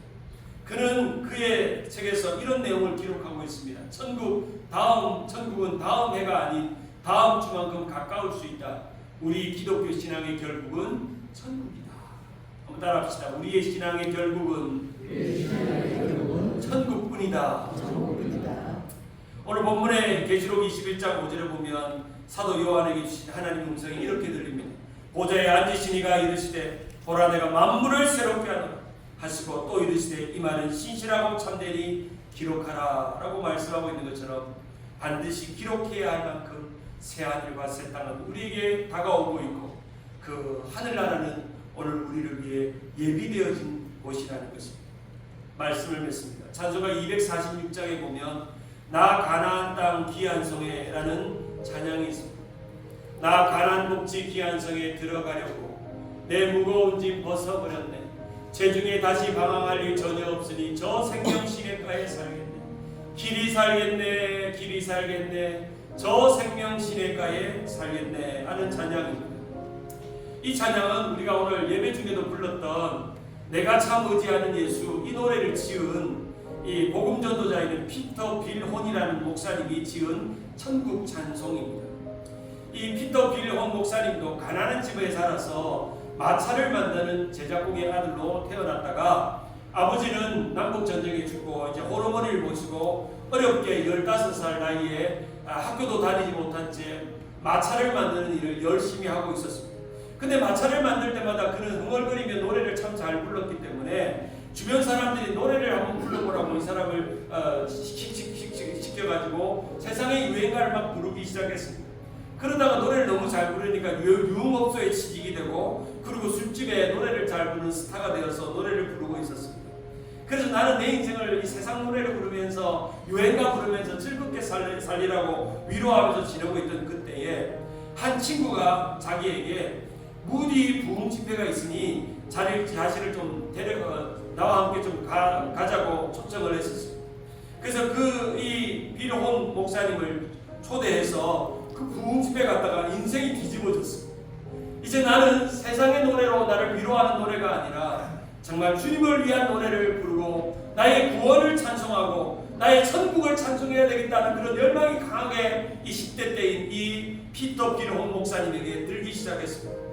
그는 그의 책에서 이런 내용을 기록하고 있습니다. 천국은 다음 해가 아닌 다음 주만큼 가까울 수 있다. 우리 기독교 신앙의 결국은 천국이다. 한번 따라합시다. 우리의 신앙의 결국은 천국뿐이다. 오늘 본문의 계시록 21장 5절에 보면 사도 요한에게 주신 하나님의 음성이 이렇게 들립니다. 보좌에 앉으신 이가 이르시되 보라 내가 만물을 새롭게 하노라 하시고 또 이르시되 이 말은 신실하고 참되니 기록하라 라고 말씀하고 있는 것처럼 반드시 기록해야 할 만큼 새하늘과 새 땅은 우리에게 다가오고 있고 그 하늘나라는 오늘 우리를 위해 예비되어진 곳이라는 것입니다. 말씀을 맺습니다. 찬송가 246장에 보면 나 가나안 땅 귀한 성에라는 찬양이 있습니다. 나 가나안 복지 귀한 성에 들어가려고 내 무거운 짐 벗어버렸네. 체중에 다시 방황할 일 전혀 없으니 저 생명 시내가에 살겠네. 길이 살겠네. 길이 살겠네. 저 생명 시내가에 살겠네 하는 찬양입니다. 이 찬양은 우리가 오늘 예배 중에도 불렀던 내가 참 의지하는 예수 이 노래를 지은 이 복음 전도자인 피터 빌 혼이라는 목사님이 지은 천국 찬송입니다. 이 피터 빌 혼 목사님도 가난한 집에 살아서 마차를 만드는 제작공의 아들로 태어났다가 아버지는 남북전쟁에 죽고 이제 호르몬을 모시고 어렵게 15살 나이에 학교도 다니지 못한 채 마차를 만드는 일을 열심히 하고 있었습니다. 근데 마차를 만들 때마다 그는 흥얼거리며 노래를 참 잘 불렀기 때문에 주변 사람들이 노래를 한번 불러보라고 이 사람을 시켜가지고 세상의 유행가를 막 부르기 시작했습니다. 그러다가 노래를 너무 잘 부르니까 유흥업소에 취직이 되고 그리고 술집에 노래를 잘 부르는 스타가 되어서 노래를 부르고 있었습니다. 그래서 나는 내 인생을 이 세상 노래를 부르면서 유행가 부르면서 즐겁게 살리라고 위로하면서 지내고 있던 그때에 한 친구가 자기에게 무디 부흥 집회가 있으니 자신을 좀 나와 함께 좀 가자고 초청을 했었습니다. 그래서 이 빌혼 목사님을 초대해서 그 부흥 집회 갔다가 인생이 뒤집어졌습니다. 이제 나는 세상의 노래로 나를 위로하는 노래가 아니라 정말 주님을 위한 노래를 부르고 나의 구원을 찬송하고 나의 천국을 찬송해야 되겠다는 그런 열망이 강하게 이 10대 때인 이 피터 빌혼 목사님에게 들기 시작했습니다.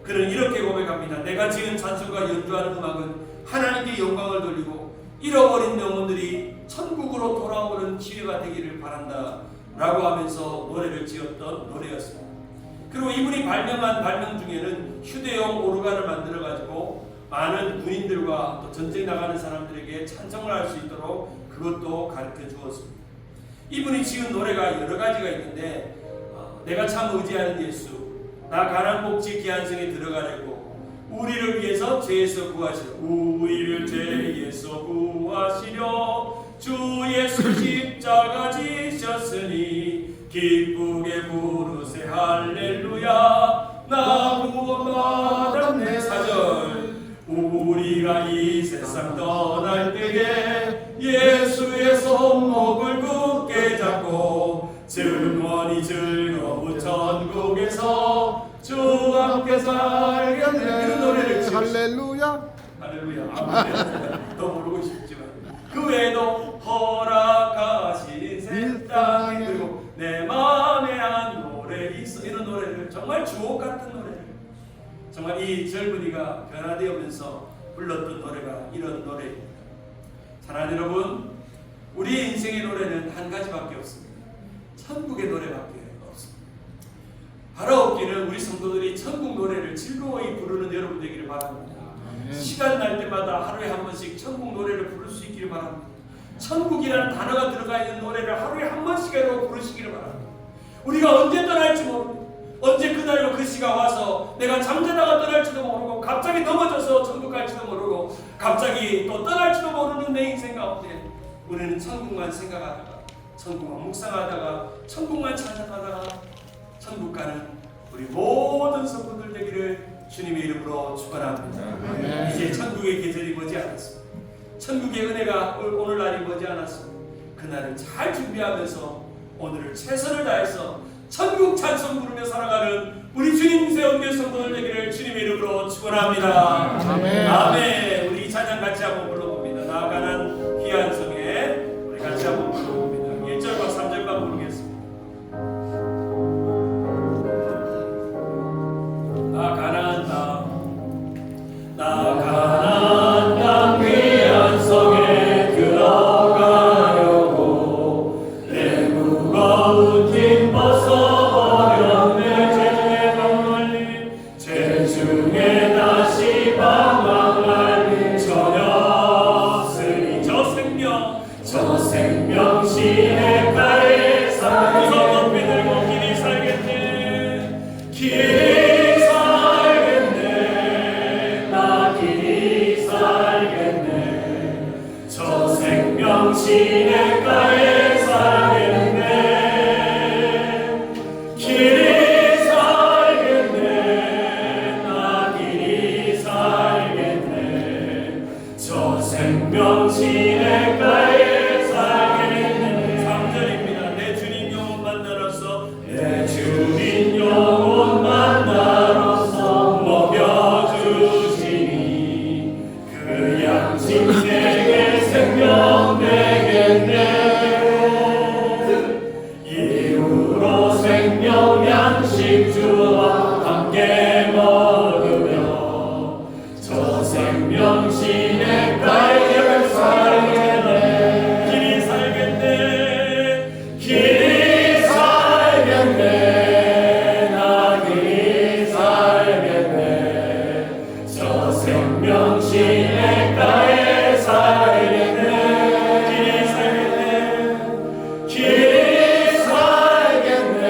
그는 이렇게 고백합니다. 내가 지은 찬송과 연주하는 음악은 하나님께 영광을 돌리고 잃어버린 영혼들이 천국으로 돌아오는 기회가 되기를 바란다 라고 하면서 노래를 지었던 노래였습니다. 그리고 이분이 발명한 발명 중에는 휴대용 오르간을 만들어 가지고 많은 군인들과 또 전쟁 나가는 사람들에게 찬송을 할 수 있도록 그것도 가르쳐 주었습니다. 이분이 지은 노래가 여러 가지가 있는데 내가 참 의지하는 예수, 나 가난 복지 귀한성에 들어가려고, 우리를 위해서 죄에서 구하시려, 우리를 죄에서 구하시려 주 예수 십자가 지셨으니 기쁘게 부르세 할렐루야 나 구원받았네. 4절 우리가 이 세상 떠날 때에 예수의 손목을 굳게 잡고 증언이 즐거운 천국에서 주와 함께 살겠네. 이런 노래를 할렐루야. 할렐루야. 더 부르고 싶지만 그 외에도 허락하신 새 땅에 그리고 내 마음에 한 노래 있어, 이런 노래를 정말 주옥 같은 노래를 정말 이 젊은이가 변화되면서 불렀던 노래가 이런 노래입니다. 사랑하는 여러분, 우리의 인생의 노래는 한 가지밖에 없습니다. 천국의 노래밖에 없습니다. 바로 없기는 우리 성도들이 천국 노래를 즐거이 부르는 여러분 되기를 바랍니다. 시간 날 때마다 하루에 한 번씩 천국 노래를 부를 수 있기를 바랍니다. 천국이라는 단어가 들어가 있는 노래를 하루에 한 번씩이라도 부르시기를 바랍니다. 우리가 언제 떠날지 모릅니다. 언제 그날로 그 시가 와서 내가 잠자다가 떠날지도 모르고 갑자기 넘어져서 천국 갈지도 모르고 갑자기 또 떠날지도 모르는 내 인생 가운데 우리는 천국만 생각하다가 천국만 묵상하다가 천국만 찬양하다가 천국 가는 우리 모든 성도들 되기를 주님의 이름으로 축원합니다. 이제 천국의 계절이 머지 않았습니다. 천국의 은혜가 오늘날이 머지 않았습니다. 그날을 잘 준비하면서 오늘을 최선을 다해서 천국 찬송 부르며 살아가는 우리 주님 세운교회 성도들 되기를 주님의 이름으로 축원합니다. 아멘. 아멘. 우리 이 찬양 같이 한번 불러봅니다. 나아가는 귀한 성에 우리 같이 한번 불러봅니다. 1절과 3절만 부르겠습니다. 나아가는 땅 귀한 성에 들어가려고 내 무거운 짐 벗어버렸네. 제중에 다시 방황할 저녁으니 저 생명 시냇가에 살게. 높이 들고 길이 살겠네. 길이 살겠네. 나 길이 살겠네. 저 생명 시냇가에 살겠네. 길이 살겠네. 나 길이 살겠네. 저 생명 시냇가에 살겠네. 3절입니다. 내 주님 영혼 만나러서 내 주님 영혼 만나러서 먹여주시니 그 양식 내게 생명 되겠네. 이후로 생명 양식 주와 함께 먹으며 저 생명 시냇가에 살겠네. 길이 살겠네. 길이 살겠네. 나 길이 살겠네. 저 생명 시냇가에 살겠네. 길이 살겠네. 길이 살겠네.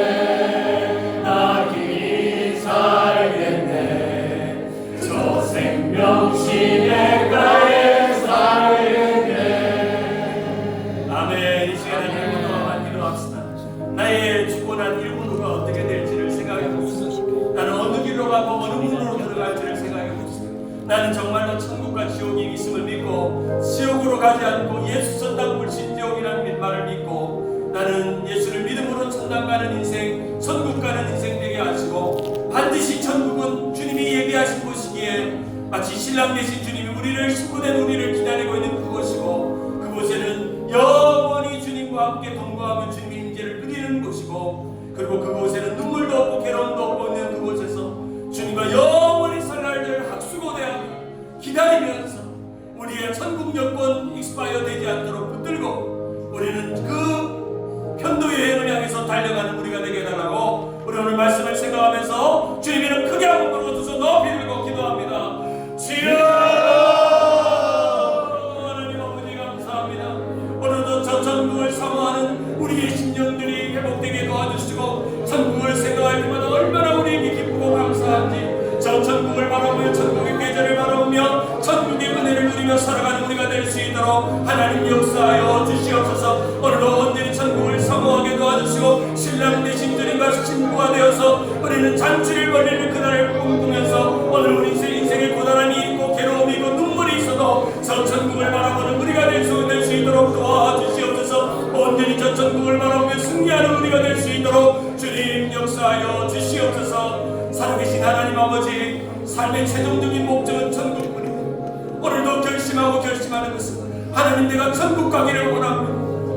나 길이 살겠네. 저 생명 시냇가에 살겠네. 아멘. 이 시간에 1분 동안만 기도합시다. 나의 죽고난 1분 후가 어떻게 될지를 생각해 봅시다. 나는 어느 길로 가고 어느 문으로 들어갈지를 생각해 봅시다. 나는 정말로 천국과 지옥이 있음을 믿고 지옥으로 가지 않고 예수 천당 불신 지옥이라는 말을 믿고 나는 예수를 믿음으로 천당 가는 인생, 천국 가는 인생 되게 하시고 반드시 천국은 주님이 예비하신 곳이기에 마치 신랑 되신 주님이 우리를 식구된 우리를 기다리고 있는 그곳이고 그곳에는 영원히 주님과 함께 동거하며 주님의 임재를 누리는 곳이고 그리고 그곳에는 눈물도 없고 괴로움도 없고 있는 그곳에서 주님과 영원히 살 날들 학수고대하며 기다리면서 우리의 천국 여권 익스파이어 되지 않도록 붙들고 우리는 그 편도 여행을 향해서 저 천국을 바라보며 천국의 계절을 바라보며 천국의 은혜를 누리며 살아가는 우리가 될 수 있도록 하나님 역사하여 주시옵소서. 오늘도 온전히 천국을 사모하게 도와주시고 신랑 되신 주님과 친구가 되어서 우리는 잔치를 벌이는 그날을 꿈꾸면서 오늘 우리 인생에 고단함이 있고 괴로움이 있고 눈물이 있어도 저 천국을 바라보는 우리가 될 수 있도록 도와주시옵소서. 온전히 저 천국을 바라보며 승리하는 우리가 될 수 있도록 주님 역사하여 주시옵소서. 살아계신 하나님 아버지, 삶의 최종적인 목적은 천국뿐입니다. 오늘도 결심하는 것은 하나님 내가 천국 가기를 원합니다.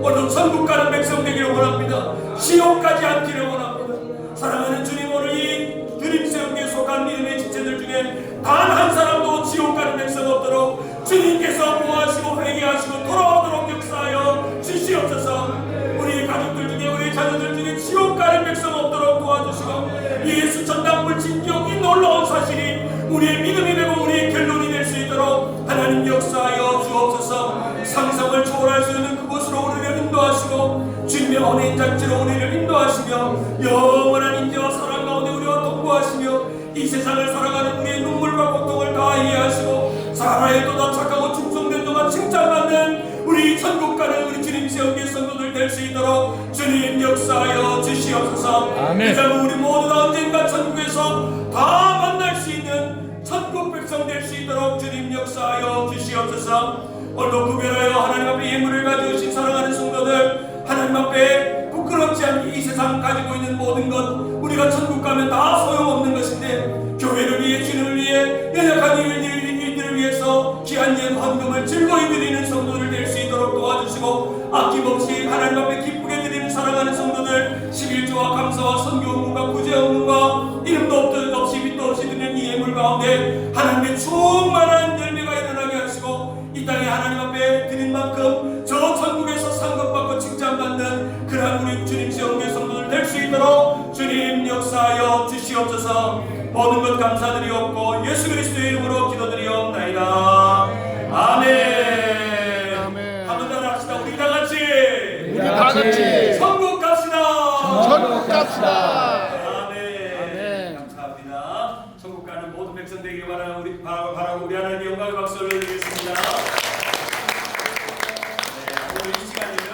오늘도 천국 가는 백성 되기를 원합니다. 지옥 가지 않기를 원합니다. 사랑하는 주님, 오늘 이 드림세움에 속한 믿음의 지체들 중에 단 한 사람도 지옥 가는 백성 없도록 주님께서 보호하시고 회개하시고 돌아오도록 역사하여 주시옵소서. 우리의 가족들 중에 우리의 자녀들 중에 지옥 가는 백성 없도록 도와주시고 예수 전당 불진경 이 놀라운 사실이 우리의 믿음이 되고 우리의 결론이 될 수 있도록 하나님 역사하여 주옵소서. 상상을 초월할 수 있는 그곳으로 우리를 인도하시고 주님의 언행 잔치로 우리를 인도하시며 영원한 인재와 사랑 가운데 우리와 동거하시며 이 세상을 살아가는 우리의 눈물과 고통을 다 이해하시고 사라의 또다 착하고 충성된 동안 칭찬받는 우리 천국 가는 우리 주님 세우기의 성도들 될 수 있도록 주님 역사하여 주시옵소서. 그자고 우리 모두 다 언젠가 천국에서 다 만날 수 있는 천국 백성 될 수 있도록 주님 역사하여 주시옵소서. 오늘도 구별하여 하나님 앞에 예물을 가져오신 사랑하는 성도들, 하나님 앞에 부끄럽지 않게 이 세상 가지고 있는 모든 것 우리가 천국 가면 다 소용없는 것인데 교회를 위해 주님을 위해 연약한 이들을 위해서 귀한 헌금을 즐거이 드리는 성도들 될 수 있도록 도와주시고 아낌없이 하나님 앞에 기쁘게 드리는 사랑하는 성도들 11조와 감사와 선교헌금과 구제헌금과 이름도 없이 빛도 없이 드리는 이 예물 가운데 하나님의 충만한 열매가 일어나게 하시고 이 땅에 하나님 앞에 드린 만큼 저 천국에서 상급받고 칭찬받는 그러한 우리 주님 세움의 성도들 될 수 있도록 주님 역사하여 주시옵소서. 모든 것 감사드리옵고 예수 그리스도의 이름으로 기도드리옵나이다. 아멘. 아멘. 한번 더 합시다. 우리 다 같이 다 같이 천국 갑시다. 천국 갑시다. 아멘. 감사합니다. 천국 가는 모든 백성 되기를 바라고 우리 하나님의 영광의 박수를 드리겠습니다. 오늘 이 시간에는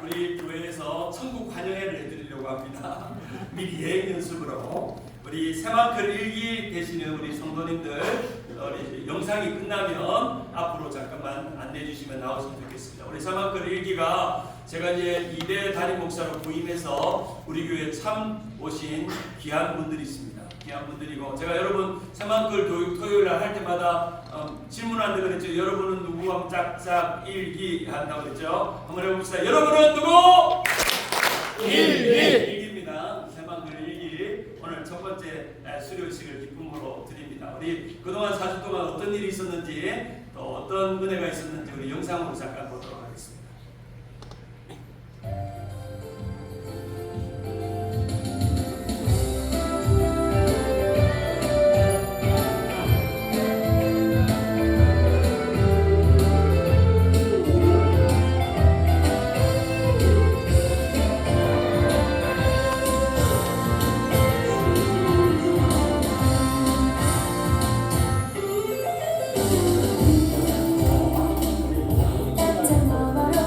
우리 교회에서 천국 환영회를 해드리려고 합니다. 미리 예행 연습으로 우리 새마을 일기 되시는 우리 성도님들 우리 영상이 끝나면 앞으로 잠깐만 안내해 주시면 나오시면 좋겠습니다. 우리 새마을 일기가 제가 이제 2대 담임 목사로 부임해서 우리 교회에 참 오신 귀한 분들이 있습니다. 귀한 분들이고 제가 여러분 새마을 교육 토요일 날 할 때마다 질문한다 그랬죠. 여러분은 누구 하면 짝짝 일기 한다고 그랬죠. 한번 해봅시다. 여러분은 누구? 일기입니다. 새마을 일기 오늘 첫 번째 수료식을 기쁨으로 드립니다. 우리 그동안 4주 동안 어떤 일이 있었는지 또 어떤 은혜가 있었는지 우리 영상으로 잠깐 보도록 하겠습니다. 따뜻한 마음으로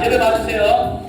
예배 봐주세요.